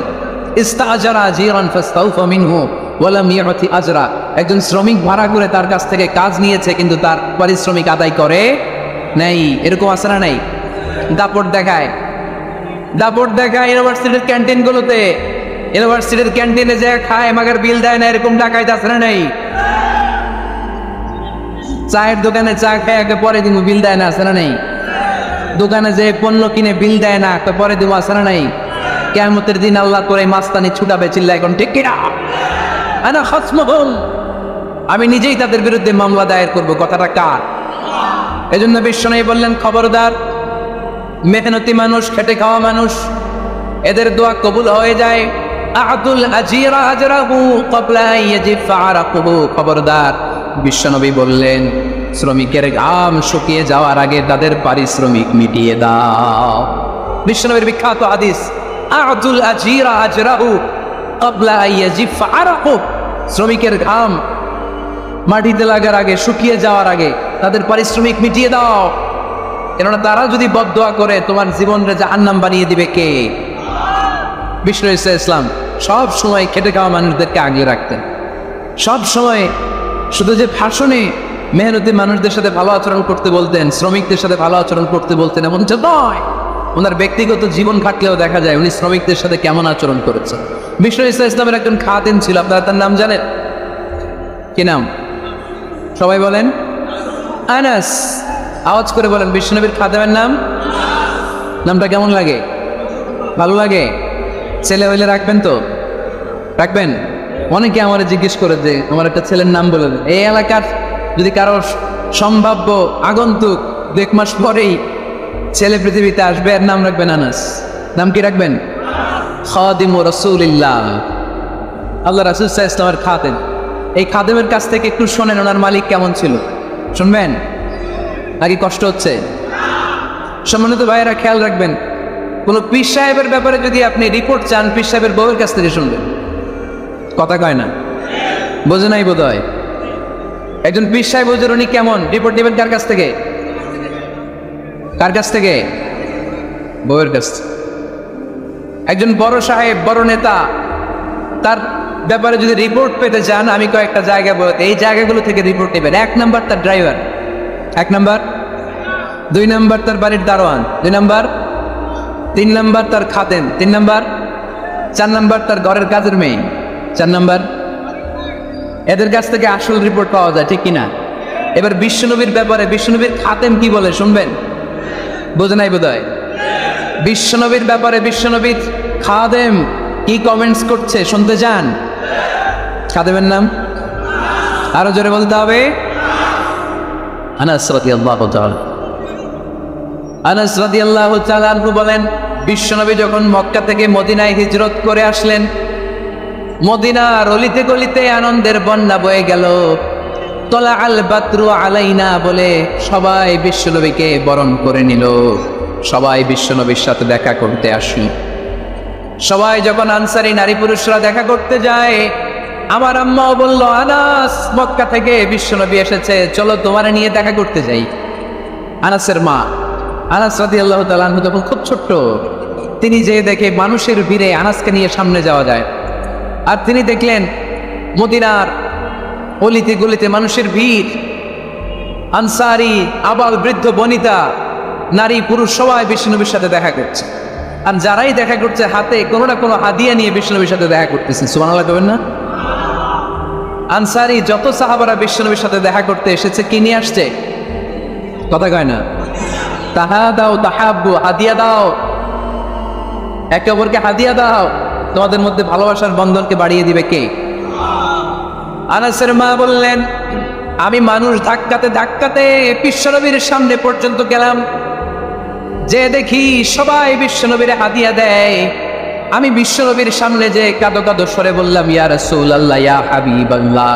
ইস্তাজারা জিরান ফাস্তাউফা মিনহু ওয়া লাম ইয়াতি আজরা। একজন শ্রমিক ভাড়া করে তার কাছ থেকে কাজ নিয়েছে কিন্তু তার পারিশ্রমিক আদায় করে নাই। এরকম আছে না নাই? দাপট দেখায় ইউনিভার্সিটির ক্যান্টিনগুলোতে, ইউনিভার্সিটির ক্যান্টিনে যে খায় মাগার বিল দেয় না, এরকম ডাকাইত আছে না নাই? চায়ের দোকানে চা খায় একে পরে দিব, বিল দেয় না, আছে না নাই? দোকানে যে পণ্য কিনে বিল দেয় না, পরে দিব, আছে না নাই? কিয়ামতের দিন আল্লাহ করে মাস্তানি ছুটাবে, চিল্লা এখন ঠিক কিনা? আনা খাসমুহুম, আমি নিজেই তাদের বিরুদ্ধে মামলা দায়ের করব। কথাটা কার? এজন্য বিশ্বনবী বললেন, খবরদার, মেহনতি মানুষ, খেটে খাওয়া মানুষ, এদের দোয়া কবুল হয়ে যায়। আতুল আজিরা আজরাহু ক্বাবলা ইয়াজিফা আরাকুহু, খবরদার, বিশ্বনবী বললেন, শ্রমিকের ঘাম শুকিয়ে যাওয়ার আগে তাদের পারিশ্রমিক মিটিয়ে দাও। বিশ্বনবীর বিখ্যাত হাদিস, আতুল আজিরা আজরাহু ক্বাবলা ইয়াজিফা আরাকুহু, শ্রমিকের ঘাম মাটিতে লাগার আগে, শুকিয়ে যাওয়ার আগে তাদের পারিশ্রমিক মিটিয়ে দাও। কেননা তারা যদি বদদোয়া করে তোমার জীবনরে জাহান্নাম বানিয়ে দিবে কে? বিষ্ণু ইসলাম সব সময় খেটে খাওয়া মানুষদেরকে আগলে রাখতেন। সব সময় শুধু যে ভাষণে মেহনতি মানুষদের সাথে ভালো আচরণ করতে বলতেন, শ্রমিকদের সাথে ভালো আচরণ করতে বলতেন, এমন যে নয়, ওনার ব্যক্তিগত জীবন ঘাটলেও দেখা যায় উনি শ্রমিকদের সাথে কেমন আচরণ করেছেন। বিষ্ণু ইসলামের একজন খাদেম ছিল, আপনারা তার নাম জানেন? কি নাম? সবাই বলেন। আনাস। আওয়াজ করে বলেন, বিশ্বনবীর খাদেমের নাম? নামটা কেমন লাগে? ভালো লাগে? ছেলে হইলে রাখবেন তো? রাখবেন? অনেকে আমার জিজ্ঞেস করে যে আমার একটা ছেলের নাম বলে দেন। এই এলাকার যদি কারো সম্ভাব্য আগন্তুক 1 মাস পরেই ছেলে পৃথিবীতে আসবে, এর নাম রাখবেন আনাস। নাম কি রাখবেন? খাদিমু রাসূলিল্লাহ, আল্লাহ রাসূল সাল্লাল্লাহু আলাইহি ওয়াসাল্লামের খাদেম। এই খাদেমের কাছ থেকে একটু শোনেন ওনার মালিক কেমন ছিল, শুনবেন নাকি কষ্ট হচ্ছে? সম্মানিত ভাইয়েরা, খেয়াল রাখবেন, কোন পীর সাহেবের ব্যাপারে যদি আপনি রিপোর্ট চান, পীর সাহেবের বউয়ের কাছ থেকে শুনবেন। কথা কয় না, বোঝে নাই বোধ হয়। একজন পীর সাহেব হুজুর উনি কেমন, রিপোর্ট নেবেন কার কাছ থেকে? কার কাছ থেকে? বউয়ের কাছ থেকে। একজন বড় সাহেব, বড় নেতা, তার ব্যাপারে যদি রিপোর্ট পেতে চান, আমি কয়েকটা জায়গা বলতে, এই জায়গাগুলো থেকে রিপোর্ট নেবেন। 1 নাম্বার তার ড্রাইভার, 1 নাম্বার। 2 নাম্বার তার বাড়ির দারোয়ান, 2 নাম্বার। 3 নাম্বার তার খাদেম, 3 নাম্বার। 4 নাম্বার তার ঘরের কাজের মেয়ে, 4 নাম্বার। এদের কাছ থেকে আসল রিপোর্ট পাওয়া যায়, ঠিক কিনা? এবার বিশ্বনবীর ব্যাপারে বিশ্বনবীর খাদেম কি বলে শুনবেন? বোঝে নাই বোধ হয়। বিশ্বনবীর ব্যাপারে বিশ্বনবীর খাদেম কি কমেন্টস করছে শুনতে চান? খাদেমের নাম আরো জোরে বলতে হবে। আনাস রাদিয়াল্লাহু তাআলা, আনাস রাদিয়াল্লাহু তাআলা আনহু বলেন, বিশ্বনবী যখন মক্কা থেকে মদিনায় হিজরত করে আসলেন, মদিনার অলিতে গলিতে আনন্দের বন্যা বয়ে গেল। তলা আল বাদরু আলাইনা বলে সবাই বিশ্বনবীকে বরণ করে নিল। সবাই বিশ্বনবীর সাথে দেখা করতে আসলো। সবাই যখন আনসারী নারী পুরুষরা দেখা করতে যায়, আমার আম্মাও বলল, আনাস, মক্কা থেকে বিশ্বনবী এসেছে, চলো তোমারে নিয়ে দেখা করতে যাই। আনাসের মা, আনাস রাদিয়াল্লাহু তাআলা আনহু তখন খুব ছোট্ট, তিনি যে দেখে মানুষের ভিড়ে আনাসকে নিয়ে সামনে যাওয়া যায়। আর তিনি দেখলেন মদিনার অলিতে গলিতে মানুষের ভিড়, আনসারি, আবাল, বৃদ্ধ, বনিতা, নারী পুরুষ সবাই বিশ্বনবীর সাথে দেখা করছে। আর যারাই দেখা করছে হাতে কোনো না কোনো হাদিয়া নিয়ে বিশ্বনবীর সাথে দেখা করতেছে। সুবহানাল্লাহ কবেন না? আনসারি যত সাহাবারা বিশ্বনবীর সাথে দেখা করতে এসেছে, কি নিয়ে আসছে? কথা কয় না? তাহা দাও, তাহাব্বু, হাদিয়া দাও, একে অপরকে হাদিয়া দাও। তোমাদের মধ্যে ভালোবাসার বন্ধনকে বাড়িয়ে দিবে কে? আনাসের মা বললেন, আমি মানুষ ধাক্কাতে ধাক্কাতে বিশ্বনবীর সামনে পর্যন্ত গেলাম, যে দেখি সবাই বিশ্বনবীর হাদিয়া দেয়। আমি বিশ্বনবীর সামনে যে কাঁদো কাঁদো স্বরে বললাম, ইয়া রাসূলুল্লাহ, ইয়া হাবিবাল্লাহ,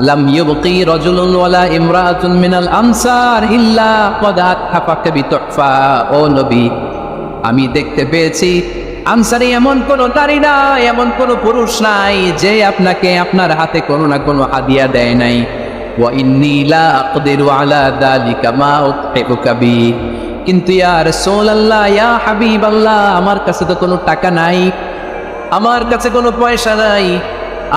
লাম ইউবকি রাজুলুন ওয়ালা ইমরাআতুন মিনাল আনসার ইল্লা ক্বাদ আতহাফাকা বিতুহফা। ও নবী, আমি দেখতে পেয়েছি আনসারী এমন কোন নারী নাই, এমন কোন পুরুষ নাই যে আপনাকে আপনার হাতে কোনো না কোনো হাদিয়া দেয় নাই। ওয়া ইন্নী লা আকদিরু আলা যালিকা মা উতহিবুকা বি। কিন্তু ইয়া রাসূলুল্লাহ, ইয়া হাবিবাল্লাহ, আমার কাছে তো কোনো টাকা নাই, আমার কাছে কোনো পয়সা নাই,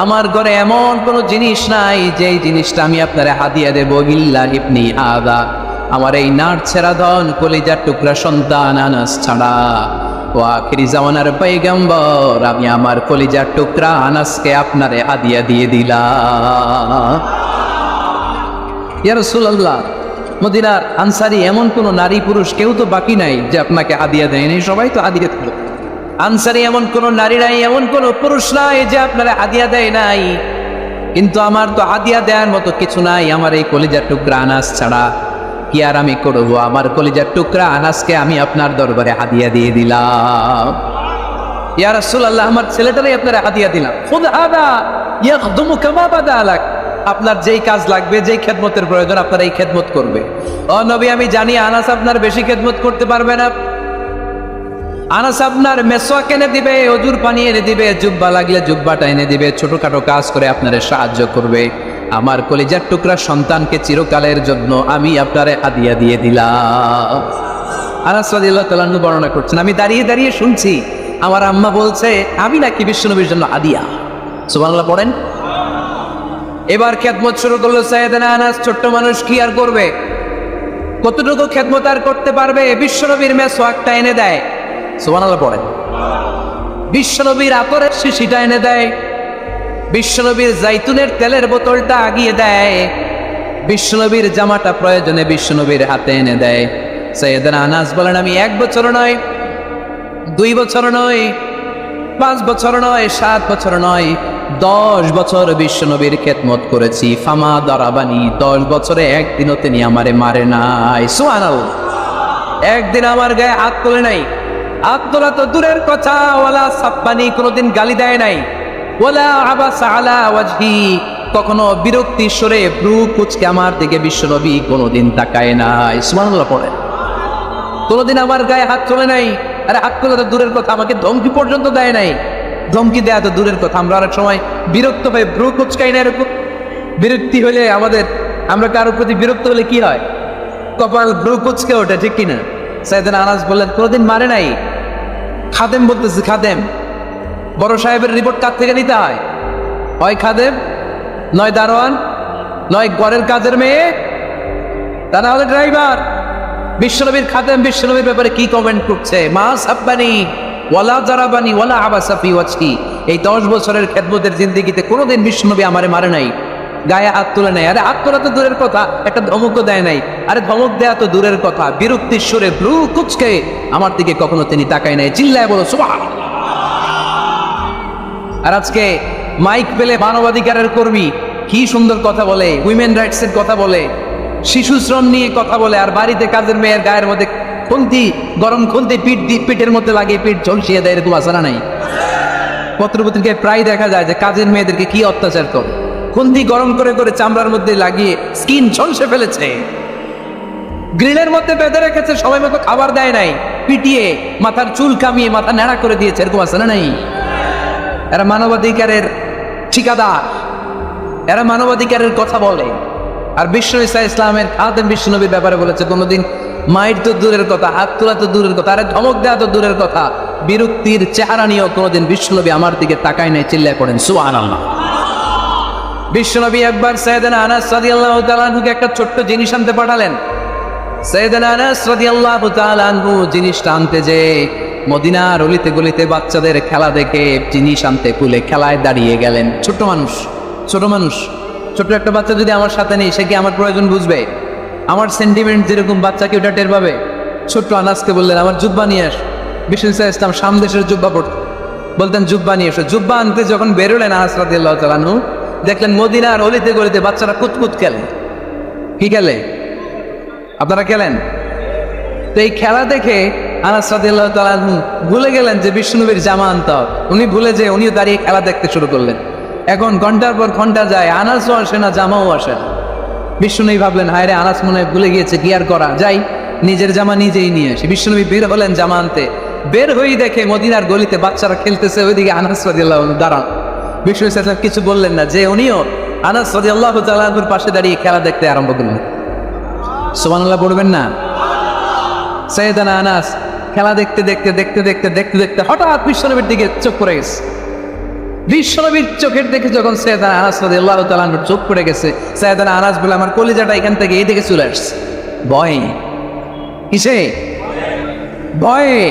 আমার ঘরে এমন কোনো জিনিস নাই যেই জিনিসটা আমি আপনারে হাদিয়া দেব। ইল্লা ইবনি আদা, আমার এই নাড়ছেড়া ধন কলিজার টুকরা সন্তান আনাস ছাড়া। ও আখিরি জামানার পয়গম্বর, আমি আমার কলিজার টুকরা আনাসকে আপনারে হাদিয়া দিয়ে দিলাম। ইয়া রাসূলুল্লাহ, মদিনার আনসারি এমন কোন নারী পুরুষ কেউ তো বাকি নাই যে আপনাকে হাদিয়া দেয়নি, সবাই তো হাদিয়া দিল। আনসারি এমন কোন নারী নাই, এমন কোন পুরুষ নাই যে আপনারা হাদিয়া দেয় নাই, কিন্তু আমার তো হাদিয়া দেওয়ার মতো কিছু নাই আমার এই কলিজার টুকরা আনাস ছাড়া। কি আর আমি করবো, আমার কলিজার টুকরা আনাসকে আমি আপনার দরবারে হাদিয়া দিয়ে দিলাম। ইয়া রাসূলুল্লাহ, আমার ছেলেটারই আপনারা হাদিয়া দিলাম। খুদ হাদা ইয়াখদুমু কামা বাদা লাক, আপনার যেই কাজ লাগবে, যেই খেদমতের প্রয়োজন, আপনার এই খেদমত করবে। ও নবী, আমি জানি আনাস আপনার বেশি খেদমত করতে পারবে না। আনাস আপনার মেসওয়াক এনে দিবে, অজুর পানি এনে দিবে, জুব্বা লাগলে জুব্বাটা এনে দিবে, ছোটখাটো কাজ করে আপনারে সাহায্য করবে। আমার কলিজার টুকরা সন্তানকে চিরকালের জন্য আমি আপনারে হাদিয়া দিয়ে দিলাম। আনাস রাদিয়াল্লাহু তাআলা আনহু বর্ণনা করছেন, আমি দাঁড়িয়ে দাঁড়িয়ে শুনছি আমার আম্মা বলছে আমি নাকি বিশ্বনবীর জন্য হাদিয়া। সুবহানাল্লাহ পড়েন। এবার খেদমত শুরু করলো সাইয়েদনা আনাস। ছোট্ট মানুষ কি আর করবে, কতটুকু খেদমত আর করতে পারবে? বিশ্বনবীর মেসওয়াকটা এনে দেয়। সুবহানাল্লাহ পড়েন। বিশ্বনবীর আতরের শিশিটা এনে দেয়, বিশ্বনবীর জাইতুনের তেলের বোতলটা আগিয়ে দেয়, বিশ্বনবীর জামাটা প্রয়োজনে বিশ্বনবীর হাতে এনে দেয়। সাইয়েদনা আনাস বলেন, আমি 1 বছর নয়, 2 বছর নয়, 5 বছর নয়, 7 বছর নয়, 10 বছর বিশ্বনবীর খেদমত করেছি। ফামা দারাবানি, 10 বছরে একদিনও তিনি আমারে মারে নাই। সুবহানাল্লাহ। একদিন আমার গায়ে হাত তোলে নাই, হাত তোলা তো দূরের কথা, ওয়ালা সাব্বানি, কোনোদিন গালি দেয় নাই, ওয়ালা আবাসা আলা ওয়াজহি, কখনো বিরক্তি সরে ব্রু কুচকে আমার দিকে বিশ্বনবী কোনোদিন তাকায় নাই। সুবহানাল্লাহ পড়েন। কোনোদিন আমার গায়ে হাত তোলে নাই। আরে হাত তোলা তো দূরের কথা, আমাকে ধমকি পর্যন্ত দেয় নাই। ধমকি দেয়া তো দূরের কথা, আমরা অনেক সময় বিরক্ত হয়ে ব্রু কুচকাই না, এরকম বিরক্তি হলে আমরা কারোর প্রতি বিরক্ত হলে কি হয়, কপাল ব্রু কুচকে ওঠে, ঠিক কিনা? সাইয়েদনা আনাস বললেন, কোনোদিন মারে নাই। খাদেম বলতেছে, খাদেম, বড় সাহেবের রিপোর্ট কার থেকে নিতে হয়? হয় খাদেম, নয় দারোয়ান, নয় ঘরের কাজের মেয়ে, তা না হলে ড্রাইভার। বিশ্বনবীর খাদেম বিশ্বনবীর ব্যাপারে কি কমেন্ট করছে? মা সাব্বানি ওয়ালা জারাবানি ওয়ালা আবাসা ফি ওয়াজহি, এই 10 বছরের খেদমতের জিন্দেগিতে কোনোদিন বিশ্বনবী আমারে মারে নাই, গায়ে হাত তুলে নাই। আরে হাত তোলা তো দূরের কথা, একটা ধমকও দেয় নাই। আরে ধমক দেয়া তো দূরের কথা, বিরক্তির সুরে ব্রু কুচকে আমার দিকে কখনো তিনি তাকায় নাই। চিল্লায় বলো সুবহানাল্লাহ। আর আজকে মাইক পেলে মানবাধিকারের কর্মী কি সুন্দর কথা বলে, উইমেন রাইটস এর কথা বলে, শিশু শ্রম নিয়ে কথা বলে, আর বাড়িতে কাজের মেয়ের গায়ের মধ্যে খুন্তি, গরম খুন্তি পিঠের মধ্যে লাগিয়ে পিঠ ঝলসিয়ে দেয়, এরকম আসারা নাই? পত্রপত্রিকায় প্রায় দেখা যায় যে কাজের মেয়েদেরকে কি অত্যাচার করে। খুন্তি গরম করে করে চামড়ার মধ্যে লাগিয়ে স্কিন ঝলসে ফেলেছে, গ্রিলের মধ্যে বেঁধে রেখেছে, সময় মতো খাবার দেয় নাই, পিটিয়ে মাথার চুল কামিয়ে মাথা ন্যাড়া করে দিয়েছে, এরকম আছে না নাই? এরা মানবাধিকারের ঠিকাদার, এরা মানবাধিকারের কথা বলে। আর বিশ্ব ইসলামের খাদেম বিশ্বনবীর ব্যাপারে বলেছে, কোনোদিন মাইর তো দূরের কথা, হাত তোলা তো দূরের কথা, আরে ধমক দেওয়া তো দূরের কথা, বিরক্তির চেহারা নিয়েও কোনোদিন বিশ্বনবী আমার দিকে তাকায় নাই। চিল্লায় পড়েন সুবহানাল্লাহ। বিশ্বনবী একবার সাইয়েদনা আনাস রাদিয়াল্লাহু তাআলা আনহুকে একটা ছোট্ট জিনিস আনতে পাঠালেন। সাইয়েদনা আনাস রাদিয়াল্লাহু তাআলা আনহু জিনিসটা আনতে যে মদিনার অলিতে গলিতে বাচ্চাদের খেলা দেখে জিনিস আনতে ভুলে খেলায় দাঁড়িয়ে গেলেন। ছোট মানুষ, ছোট একটা বাচ্চা যদি আমার সাথে নেই, সে কি আমার প্রয়োজন বুঝবে? আমার সেন্টিমেন্ট যেরকম বাচ্চাকে ওটা টের পাবে। ছোট্ট আনাসকে বললেন, আমার জুব্বা নিয়ে আস। বিষ্ণু ইসলাম শাম দেশের জুব্বা পড়তেন, বলতেন জুব্বা নিয়ে এসো। জুব্বা আনতে যখন বেরোলেন আনাস রাদিয়াল্লাহু তাআলা আনহু, দেখলেন মদিনার অলিতে গলিতে বাচ্চারা কুতকুত খেলে। কি খেলে? আপনারা খেলেন? তো এই খেলা দেখে আনাস রাদিয়াল্লাহু তাআলা আনহু ভুলে গেলেন যে বিষ্ণুনবীর জামা আনতে হবে। উনি ভুলে যে উনিও দাঁড়িয়ে খেলা দেখতে শুরু করলেন। এখন ঘন্টার পর ঘন্টা যায়, আনাসও আসে না, জামাও আসে না। বিষ্ণুনবী ভাবলেন, হায় রে, আনাস মনে হয় ভুলে গিয়েছে, কি আর করা যাই, নিজের জামা নিজেই নিয়ে আসি। বিষ্ণুনবী বের হলেন জামা আনতে। বের হয়েই দেখে মদিনার গলিতে বাচ্চারা খেলতেছে, ওইদিকে আনাস রাদিয়াল্লাহু আনহু দাঁড়ান। বিষ্ণু ইসলাম কিছু বললেন না, যে উনিও আনাস রাদিয়াল্লাহু তাআলা আনহুর পাশে দাঁড়িয়ে খেলা দেখতে আরম্ভ করলেন। সুবহানাল্লাহ পড়বেন না? সাইয়েদনা আনাস খেলা দেখতে দেখতে দেখতে দেখতে দেখতে দেখতে হঠাৎ বিশ্বনবীর দিকে চোখ পড়ে গেছে। বিশ্বনবীর চোখের দেখে যখন সাইয়েদনা আনাস রাদিয়াল্লাহু তাআলা আনহুর চোখ পড়ে গেছে, সাইয়েদনা আনাস বলে, আমার কলিজাটা এখান থেকে এই দিকে চলে আসছে। ভয় কিসে? ভয়ে।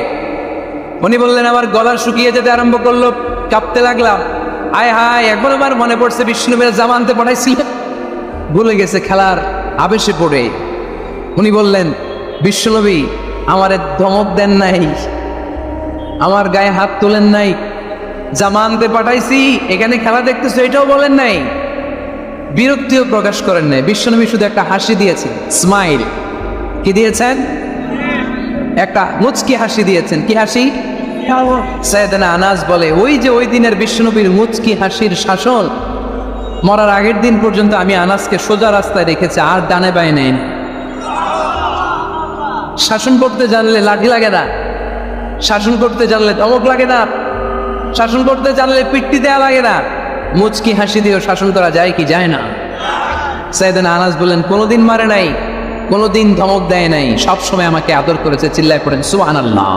উনি বললেন, আমার গলা শুকিয়ে যেতে আরম্ভ করলো, কাঁপতে লাগলাম। আয় হায়, একবার আমার মনে পড়ছে বিষ্ণুনবীর জামা আনতে পাঠাইছিলেন, ভুলে গেছে খেলার আবেশে পড়ে। উনি বললেন, বিশ্বনবী আমারে ধমক দেন নাই, আমার গায়ে হাত তোলেন নাই, জামা আনতে পাঠাইছি, এখানে খেলা দেখতেছো এটাও বলেন নাই, বিরক্তিও প্রকাশ করেন নাই। বিশ্বনবী শুধু একটা হাসি দিয়েছেন, স্মাইল। কি দিয়েছেন? একটা মুচকি হাসি দিয়েছেন। কি হাসি? সাইয়েদনা আনাস বলে, ওই যে ওই দিনের বিশ্বনবীর মুচকি হাসির শাসন মরার আগের দিন পর্যন্ত আমি আনাসকে সোজা রাস্তায় রেখেছি, আর ডানে বায়ে নেই। শাসন করতে জানলে লাঠি লাগে না, শাসন করতে জানলে ধমক লাগে না, শাসন করতে জানলে পিট্টি দেয়া লাগে না, মুচকি হাসি দিয়েও শাসন করা যায় কি যায় না? সাইয়েদনা আনাস বলেন, কোনোদিন মারে নাই, কোনোদিন ধমক দেয় নাই, সব সময় আমাকে আদর করেছে। চিল্লায় পড়েন সুবহানাল্লাহ।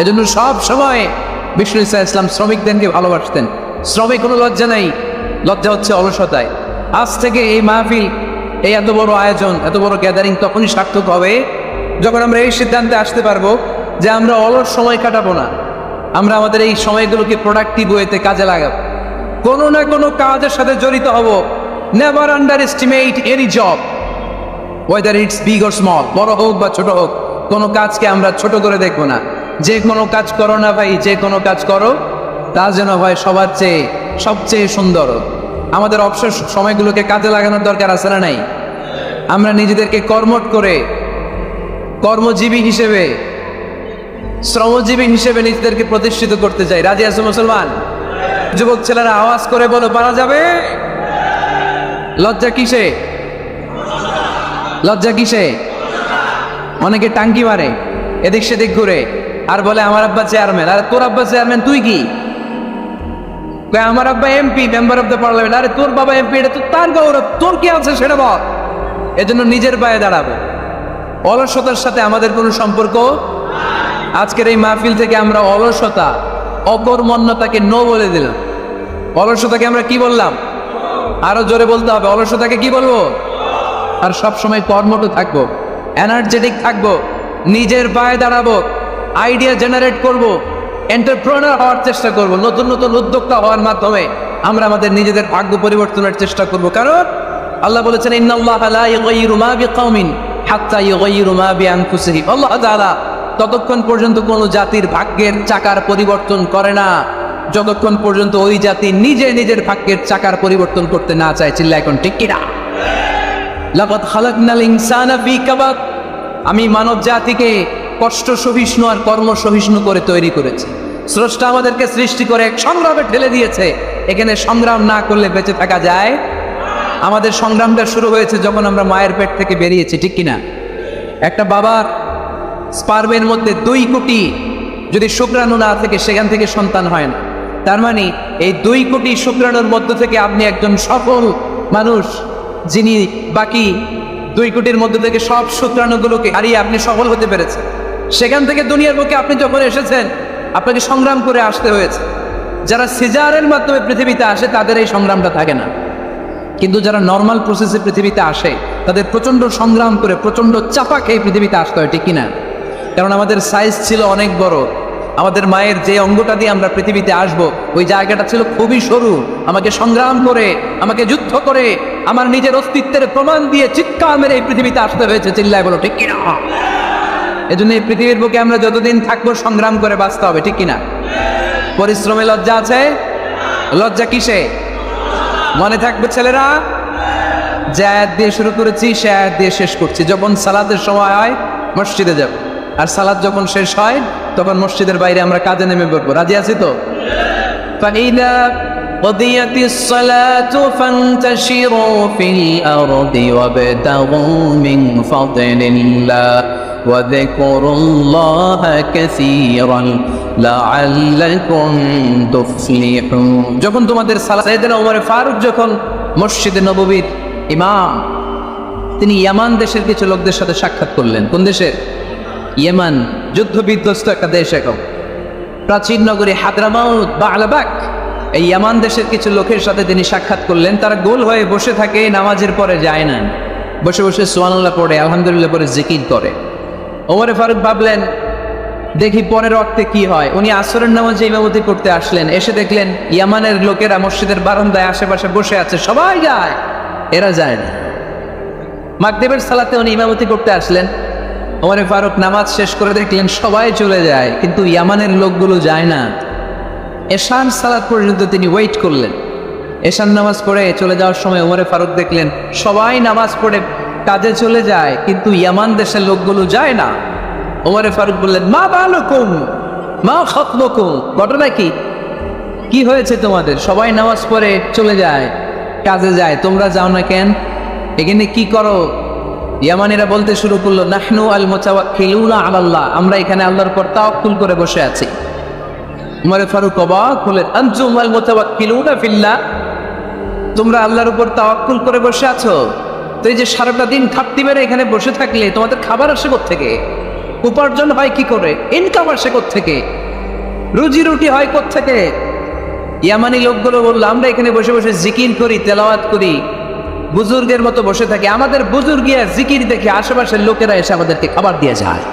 এজন্য সব সময় বিষ্ণু ইসলাম শ্রমিকদেরকে ভালোবাসতেন। শ্রমে কোনো লজ্জা নাই, লজ্জা হচ্ছে অলসতায়। আজ থেকে এই মাহফিল, এই এত বড় আয়োজন, এত বড় গ্যাদারিং তখনই সার্থক হবে যখন আমরা এই সিদ্ধান্তে আসতে পারবো যে আমরা অলস সময় কাটাবো না, আমরা আমাদের এই সময়গুলোকে প্রোডাক্টিভ ওয়েতে কাজে লাগাবো, কোনো না কোনো কাজের সাথে জড়িত হব। Never under estimate any job, whether it's big or small, বড় হোক বা ছোট হোক, কোনো কাজকে আমরা ছোট করে দেখবো না। যে কোনো কাজ করো না ভাই, যে কোনো কাজ করো, তা যেন হয় সবার চেয়ে সবচেয়ে সুন্দর। আমাদের অবসর সময়গুলোকে কাজে লাগানোর দরকার আছে না নাই? আমরা নিজেদেরকে কর্মঠ করে, কর্মজীবী হিসেবে, শ্রমজীবী হিসেবে নিজেদেরকে প্রতিষ্ঠিত করতে চাই। রাজি আছো মুসলমান? যুবক ছেলেরা আওয়াজ করে বলো, পারা যাবে? লজ্জা কিসে? লজ্জা কিসে? অনেকে টাঙ্কি মারে, এদিক সেদিক ঘুরে, আর বলে আমার আব্বা চেয়ারম্যান। আরে তোর আব্বা চেয়ারম্যান, তুই কি? আমার আব্বা MP, member of the parliament. আরে তোর বাবা এমপি, এটা তো তার গৌরব, তোর কি আছে সেটা বল। এজন্য নিজের পায়ে দাঁড়াবো। অলসতার সাথে আমাদের কোনো সম্পর্ক। আজকের এই মাহফিল থেকে আমরা অলসতা, অকর্মণ্যতাকে নো বলে দিলাম। অলসতাকে আমরা কি বললাম? আরো জোরে বলতে হবে, অলসতাকে কি বলবো? আর সব সময় কর্মঠ থাকবো, এনার্জেটিক থাকবো, নিজের পায়ে দাঁড়াবো, আইডিয়া জেনারেট করব, এন্টারপ্রেনার হওয়ার চেষ্টা করব, নতুন নতুন উদ্যোক্তা হওয়ার মাধ্যমে আমরা আমাদের নিজেদের ভাগ্য পরিবর্তনের চেষ্টা করব। কারণ আল্লাহ বলেছেন, ইন্নাল্লাহা লা ইউগাইয়িরু মা বিকাওমিন হাত্তা ইউগাইয়িরু মা বিআনফুসিহিম। আল্লাহ তাআলা ততক্ষণ পর্যন্ত কোনো জাতির ভাগ্যের চাকার পরিবর্তন করে না যতক্ষণ পর্যন্ত ওই জাতি নিজে নিজের ভাগ্যের চাকার পরিবর্তন করতে না চায়। চিল্লা এখন ঠিক কিনা? লাকাদ খালাকনাল ইনসানা ফি কাবাদ। আমি মানব জাতিকে কষ্ট সহিষ্ণু আর কর্ম সহিষ্ণু করে তৈরি করেছি। স্রষ্টা আমাদেরকে সৃষ্টি করে এক সংগ্রামে ঠেলে দিয়েছে এখানে সংগ্রাম না করলে বেঁচে থাকা যায়? আমাদের সংগ্রামটা শুরু হয়েছে যখন আমরা মায়ের পেট থেকে বেরিয়েছি, ঠিক কিনা? একটা বাবার স্পার্মের মধ্যে 2 কোটি যদি শুক্রাণু না থেকে সেখান থেকে সন্তান হয় না। তার মানে এই 2 কোটি শুক্রাণুর মধ্য থেকে আপনি একজন সফল মানুষ, যিনি বাকি 2 কোটির মধ্যে থেকে সব শুক্রাণুগুলোকে হারিয়ে আপনি সফল হতে পেরেছেন। সেখান থেকে দুনিয়ার বুকে আপনি যখন এসেছেন আপনাকে সংগ্রাম করে আসতে হয়েছে। যারা সিজারের মাধ্যমে পৃথিবীতে আসে তাদের এই সংগ্রামটা থাকে না, কিন্তু যারা নর্মাল প্রসেসে পৃথিবীতে আসে তাদের প্রচণ্ড সংগ্রাম করে প্রচণ্ড চাপা খেয়ে পৃথিবীতে আসতে হয়, ঠিক কিনা? কারণ আমাদের সাইজ ছিল অনেক বড়, আমাদের মায়ের যে অঙ্গটা দিয়ে আমরা পৃথিবীতে আসব ওই জায়গাটা ছিল খুবই সরু। আমাকে সংগ্রাম করে, আমাকে যুদ্ধ করে, আমার নিজের অস্তিত্বের প্রমাণ দিয়ে চিৎকার মেরে এই পৃথিবীতে আসতে হয়েছে। চিল্লায় বলো ঠিক কিনা? এজন্য এই পৃথিবীর বুকে আমরা যতদিন থাকবো সংগ্রাম করে বাঁচতে হবে, ঠিক কিনা? পরিশ্রমে লজ্জা আছে? লজ্জা কিসে? মনে থাকবে ছেলেরা, যে আয়াত দিয়ে শুরু করেছি সে আয়াত দিয়ে শেষ করছি। যখন সালাতের সময় হয় মসজিদে যাব, আর সালাত যখন শেষ হয় তখন মসজিদের বাইরে আমরা কাজে নেমে পড়বো। রাজি আছি তো? فَإِذَا قُضِيَتِ الصَّلَاةُ فَانْتَشِرُوا فِي الْأَرْضِ وَابْتَغُوا مِنْ فَضْلِ اللَّهِ وَاذْكُرُوا اللَّهَ كَثِيرًا لَعَلَّكُمْ تُفْلِحُونَ। যখন তোমাদের সালাত, সাইয়েদনা ওমর ফারুক যখন মসজিদে নববীর ইমাম, তিনি ইয়ামান দেশের কিছু লোকদের সাথে সাক্ষাৎ করলেন। কোন দেশের? ইয়েমান, যুদ্ধ বিধ্বস্ত একটা দেশ। এখন প্রাচীন নগরী হাদরামাউত বা আলাবাক, এই ইয়ামান দেশের কিছু লোকের সাথে তিনি সাক্ষাৎ করলেন। তারা গোল হয়ে বসে থাকে, নামাজের পরে যায় না, বসে বসে সুবহানাল্লাহ পড়ে, আলহামদুলিল্লাহ পড়ে জিকির করে। ওমর ফারুক ভাবলেন দেখি পরের অর্থে কি হয়। উনি আসরের নামাজে ইমামতি করতে আসলেন, এসে দেখলেন ইয়ামানের লোকেরা মসজিদের বারান্দায় আশেপাশে বসে আছে, সবাই যায়, এরা যায় না। মাগরিবের সালাতে উনি ইমামতি করতে আসলেন, ওমর ফারুক নামাজ শেষ করে দেখলেন সবাই চলে যায়, কিন্তু ইয়ামানের লোকগুলো যায় না। এশার সালাত পর্যন্ত তিনি ওয়েট করলেন। এশার নামাজ পড়ে চলে যাওয়ার সময় ওমর ফারুক দেখলেন সবাই নামাজ পড়ে কাজে চলে যায়, কিন্তু ইয়ামান দেশের লোকগুলো যায় না। ওমর ফারুক বললেন, মা বালুকুম মা খাতবুকুম, ঘটনা কি? কি হয়েছে তোমাদের? সবাই নামাজ পড়ে চলে যায়, কাজে যায়, তোমরা যাও না কেন? এখানে কি করো? ইয়ামানিরা বলতে শুরু করলো, নাহনু আল মুতাওয়াক্কিলুনা আলাল্লাহ, আমরা এখানে আল্লাহর উপর তাওয়াক্কুল করে বসে আছি। ওমর ফারুক অবাক হলেন, আনতুম আল মুতাওয়াক্কিলুনা ফিল্লাহ, তোমরা আল্লাহর উপর তাওয়াক্কুল করে বসে আছো? তো এই যে সারাটা দিন খাপটি মেরে এখানে বসে থাকলে তোমাদের খাবার আসে কোত্থেকে? উপার্জন হয় কি করে? ইনকাম আসে কোত্থেকে? রুজি রুটি হয় কোত্থেকে? ইয়ামানি লোকগুলো বললো, আমরা এখানে বসে বসে জিকির করি, তেলাওয়াত করি, বুজুর্গের মতো বসে থাকি, আমাদের বুজুর্গিয়া জিকির দেখে আশেপাশের লোকেরা এসে আমাদেরকে খাবার দিয়ে যায়।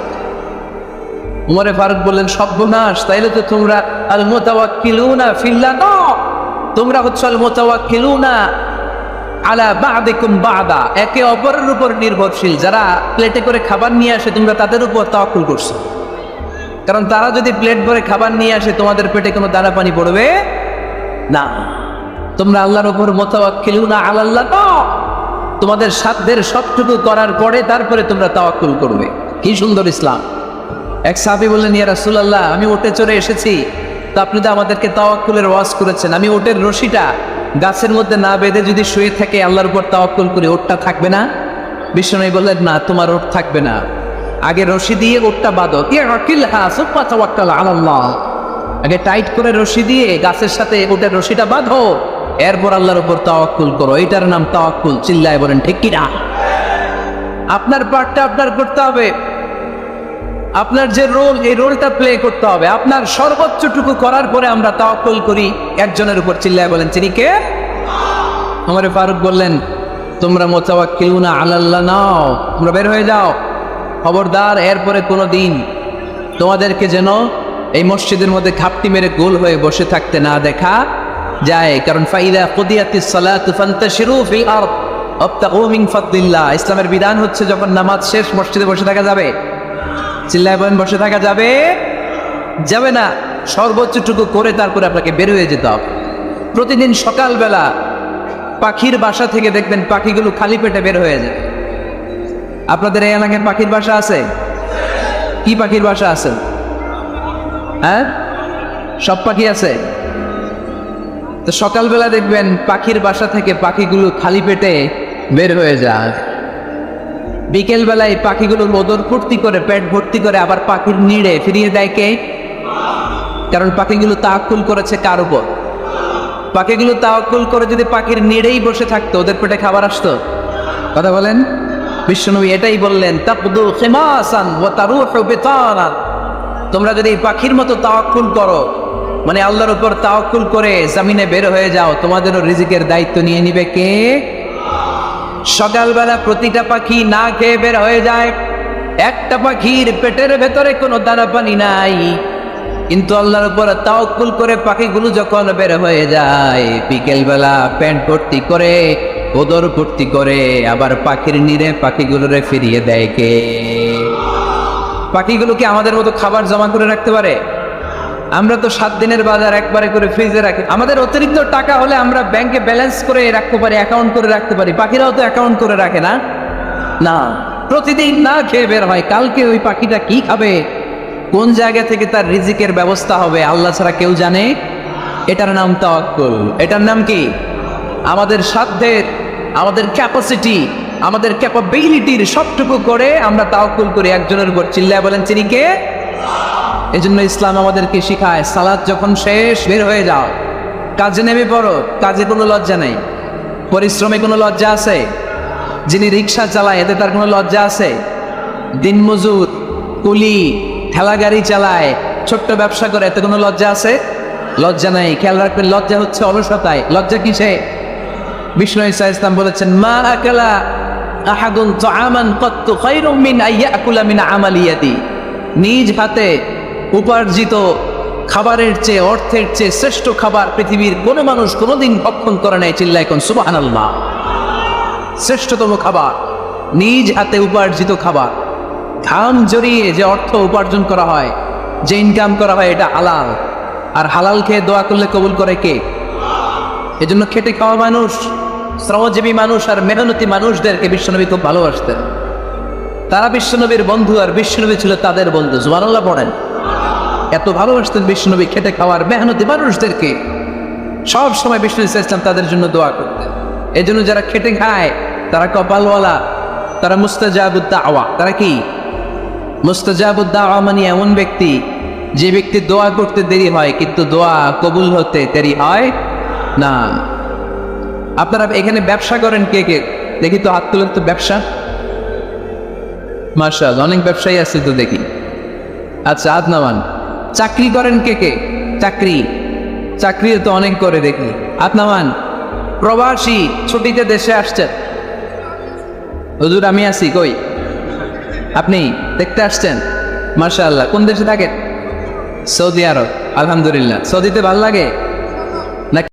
ওমর ফারুক বললেন, সর্বনাশ, তাইলে তো তোমরা আল মুতাওয়াক্কিলুনা ফিল্লাহ না, তোমরা হচ্ছে আল মুতাওয়াক্কিলুনা আলা বা'দিকুম বা'দা, একে অপরের উপর নির্ভরশীল। যারা প্লেটে করে খাবার নিয়ে আসে তোমরা তাদের উপর তাওয়াক্কুল করছো, কারণ তারা যদি প্লেট ভরে খাবার নিয়ে আসে তোমাদের পেটে কোনো দানা পানি পড়বে না। তোমরা আল্লাহর উপর মুতাওয়াক্কিলুনা আলাল্লাহ না, তোমাদের সাধ্যের সবটুকু করার পরে তারপরে তোমরা তাওয়াক্কুল করবে। কি সুন্দর ইসলাম! এক সাহাবী বললেন, ইয়া রাসূলুল্লাহ, আমি উটে চড়ে এসেছি, তো আপনি তো আমাদেরকে তাওয়াক্কুলের ওয়াজ করেছেন, আমি উটের রশিটা গাছের মধ্যে না বেঁধে যদি শুয়ে থাকে আল্লাহর উপর তাওয়াক্কুল করি, উটটা থাকবে না? বিশ্বনবী বললেন, না, তোমার উট থাকবে না, আগে রশি দিয়ে উটটা বাঁধো, ইয়াকিলহা সুম্মা তাওয়াক্কাল আলাল্লাহ, আগে টাইট করে রশি দিয়ে গাছের সাথে উটের রশিটা বাঁধো, এরপর আল্লাহর উপর তাওয়াক্কুল করো। এটার নাম তাওয়াক্কুল। চিল্লায় বলেন ঠিক কিনা? আপনার পার্টটা আপনার করতে হবে, আপনার যে রোল, এই রোলটা প্লে করতে হবে। আপনার সর্বোচ্চটুকু করার পরে আমরা তাওয়াক্কুল করি একজনের উপর। চিল্লায় বলেন তিনি কে? ওমর ফারুক বললেন, তোমরা মুতাওয়াক্কিলুনা আলাল্লাহ নাও, তোমরা বের হয়ে যাও, খবরদার এরপরে কোনো দিন তোমাদেরকে যেন এই মসজিদের মধ্যে ঘাপটি মেরে গোল হয়ে বসে থাকতে না দেখা যায়। কারণ ফাইদা কুদিয়াতিস সালাতু ফান্তাশিরু ফিল আরদ ওয়াবতাগু মিন ফাদলিল্লাহ, ইসলামের বিধান হচ্ছে যখন নামাজ শেষ মসজিদে বসে থাকা যাবে। চিল্লায় বলেন বসে থাকা যাবে? যাবে না, সর্বোচ্চটুকু করে তারপরে আপনাকে বের হয়ে যেতে হবে। প্রতিদিন সকালবেলা পাখির বাসা থেকে দেখবেন পাখিগুলো খালি পেটে বের হয়ে যায়। আপনাদের এই এলাকায় পাখির বাসা আছে? কি পাখির বাসা আছে? হ্যাঁ, সব পাখি আছে? তো সকালবেলা দেখবেন পাখির বাসা থেকে পাখিগুলো খালি পেটে বের হয়ে যায়, বিকেল বেলায় পাখিগুলো ওদর ফুর্তি করে পেট ভর্তি করে আবার পাখির নিড়ে ফিরিয়ে দেয় কে? কারণ পাখিগুলো তাওয়াক্কুল করেছে কার উপর? পাখিগুলো তাওয়াক্কুল করে যদি পাখির নিড়েই বসে থাকতো ওদের পেটে খাবার আসতো? কথা বলেন। বিশ্বনবী এটাই বললেন, তাকদু খিমাসান ওয়া তারুহু বিতানান। তোমরা যদি পাখির মতো তাওয়াক্কুল করো, মানে আল্লাহর উপর তাওয়াক্কুল করে জমিনে বের হয়ে যাও, তোমাদেরও রিজিকের দায়িত্ব নিয়ে নিবে কে? সকালবেলা প্রতিটা পাখি না খেয়ে বের হয়ে যায়, একটা পাখির পেটের ভেতরে কোনো দানা পানি নাই, কিন্তু আল্লাহর উপর তাওয়াক্কুল করে পাখিগুলো যখন বের হয়ে যায় বিকেল বেলা প্যান্ট ভর্তি করে ওদর ভর্তি করে আবার পাখির নিরে পাখিগুলোরে ফিরিয়ে দেয় কে? পাখিগুলোকে আমাদের মতো খাবার জমা করে রাখতে পারে? আমরা তো 7 দিনের বাজার একবারে করে ফ্রিজে রাখি। আমাদের অতিরিক্ত টাকা হলে আমরা ব্যাংকে ব্যালেন্স করে রাখতে পারি, অ্যাকাউন্ট করে রাখতে পারি। পাখিরাও তো অ্যাকাউন্ট করে রাখে না? না, প্রতিদিন না খেয়ে বের হয়। কালকে ওই পাখিটা কি খাবে, কোন জায়গা থেকে তার রিজিকের ব্যবস্থা হবে আল্লাহ ছাড়া কেউ জানে। এটার নাম তাওয়াক্কুল। এটার নাম কি? আমাদের সাধ্যের, আমাদের ক্যাপাসিটি, আমাদের ক্যাপাবিলিটির সবটুকু করে আমরা তাওয়াক্কুল করি একজনের উপর। চিল্লায় বলেন তিনি কে? এজন্য ইসলাম আমাদেরকে শিখায়, সালাত যখন শেষ বের হয়ে যাও, কাজে নেমে পড়ো। কাজে কোনো লজ্জা নেই, পরিশ্রমে কোনো লজ্জা আছে? যিনি রিক্সা চালায় এতে তার কোনো লজ্জা আছে? দিনমজুর, কুলি, ঠেলা গাড়ি চালায়, ছোট্ট ব্যবসা করে, এতে কোনো লজ্জা আছে? লজ্জা নাই। খেয়াল রাখবেন, লজ্জা হচ্ছে অলসতায়। লজ্জা কিসে? বিষ্ণু ঈসা ইসলাম বলেছেন, মা আকালা আহাদুন তাআমান কাত্তু খায়রুম মিন আইয়াকুলা মিন আমালি ইয়াদি। নিজ হাতে উপার্জিত খাবারের চেয়ে, অর্থের চেয়ে শ্রেষ্ঠ খাবার পৃথিবীর কোনো মানুষ কোনোদিন ভক্ষণ করে নাই। চিল্লায় কোন সুবহানাল্লাহ। শ্রেষ্ঠতম খাবার নিজ হাতে উপার্জিত খাবার। ঘাম জড়িয়ে যে অর্থ উপার্জন করা হয়, যে ইনকাম করা হয়, এটা হালাল। আর হালাল খেয়ে দোয়া করলে কবুল করে কে? এজন্য খেটে খাওয়া মানুষ, শ্রমজীবী মানুষ আর মেহনতি মানুষদেরকে বিশ্বনবী খুব ভালোবাসতেন। তারা বিশ্বনবীর বন্ধু আর বিশ্বনবী ছিল তাদের বন্ধু। সুবহানাল্লাহ পড়েন। এত ভালোবাসতেন বিশ্বনবী খেটে খাওয়ার মেহনতি মানুষদেরকে। সব সময় বিষ্ণু ইসলাম তাদের জন্য দোয়া করতেন। এই জন্য যারা খেটে খায় তারা কপালওয়ালা, তারা মুস্তাজাবুদ দাওয়া। তারা কি? মুস্তাজাবুদ দাওয়া মানে এমন ব্যক্তি যে ব্যক্তি দোয়া করতে দেরি হয় কিন্তু দোয়া কবুল হতে দেরি হয় না। আপনারা এখানে ব্যবসা করেন কে কে? দেখি তো হাত তুলেন তো। ব্যবসা, মাশাআল্লাহ, অনেক ব্যবসায়ী আছে তো দেখি। আচ্ছা, হাত নামান। চাকরি করেন কে কে? চাকরি, চাকরি তো অনেক করে দেখি। হাত নামান। প্রবাসী, ছুটিতে দেশে আসছেন। হুজুর আমি আছি। কই? আপনি দেখতে আসছেন? মাশাআল্লাহ। কোন দেশে থাকেন? সৌদি আরব। আলহামদুলিল্লাহ। সৌদিতে ভালো লাগে?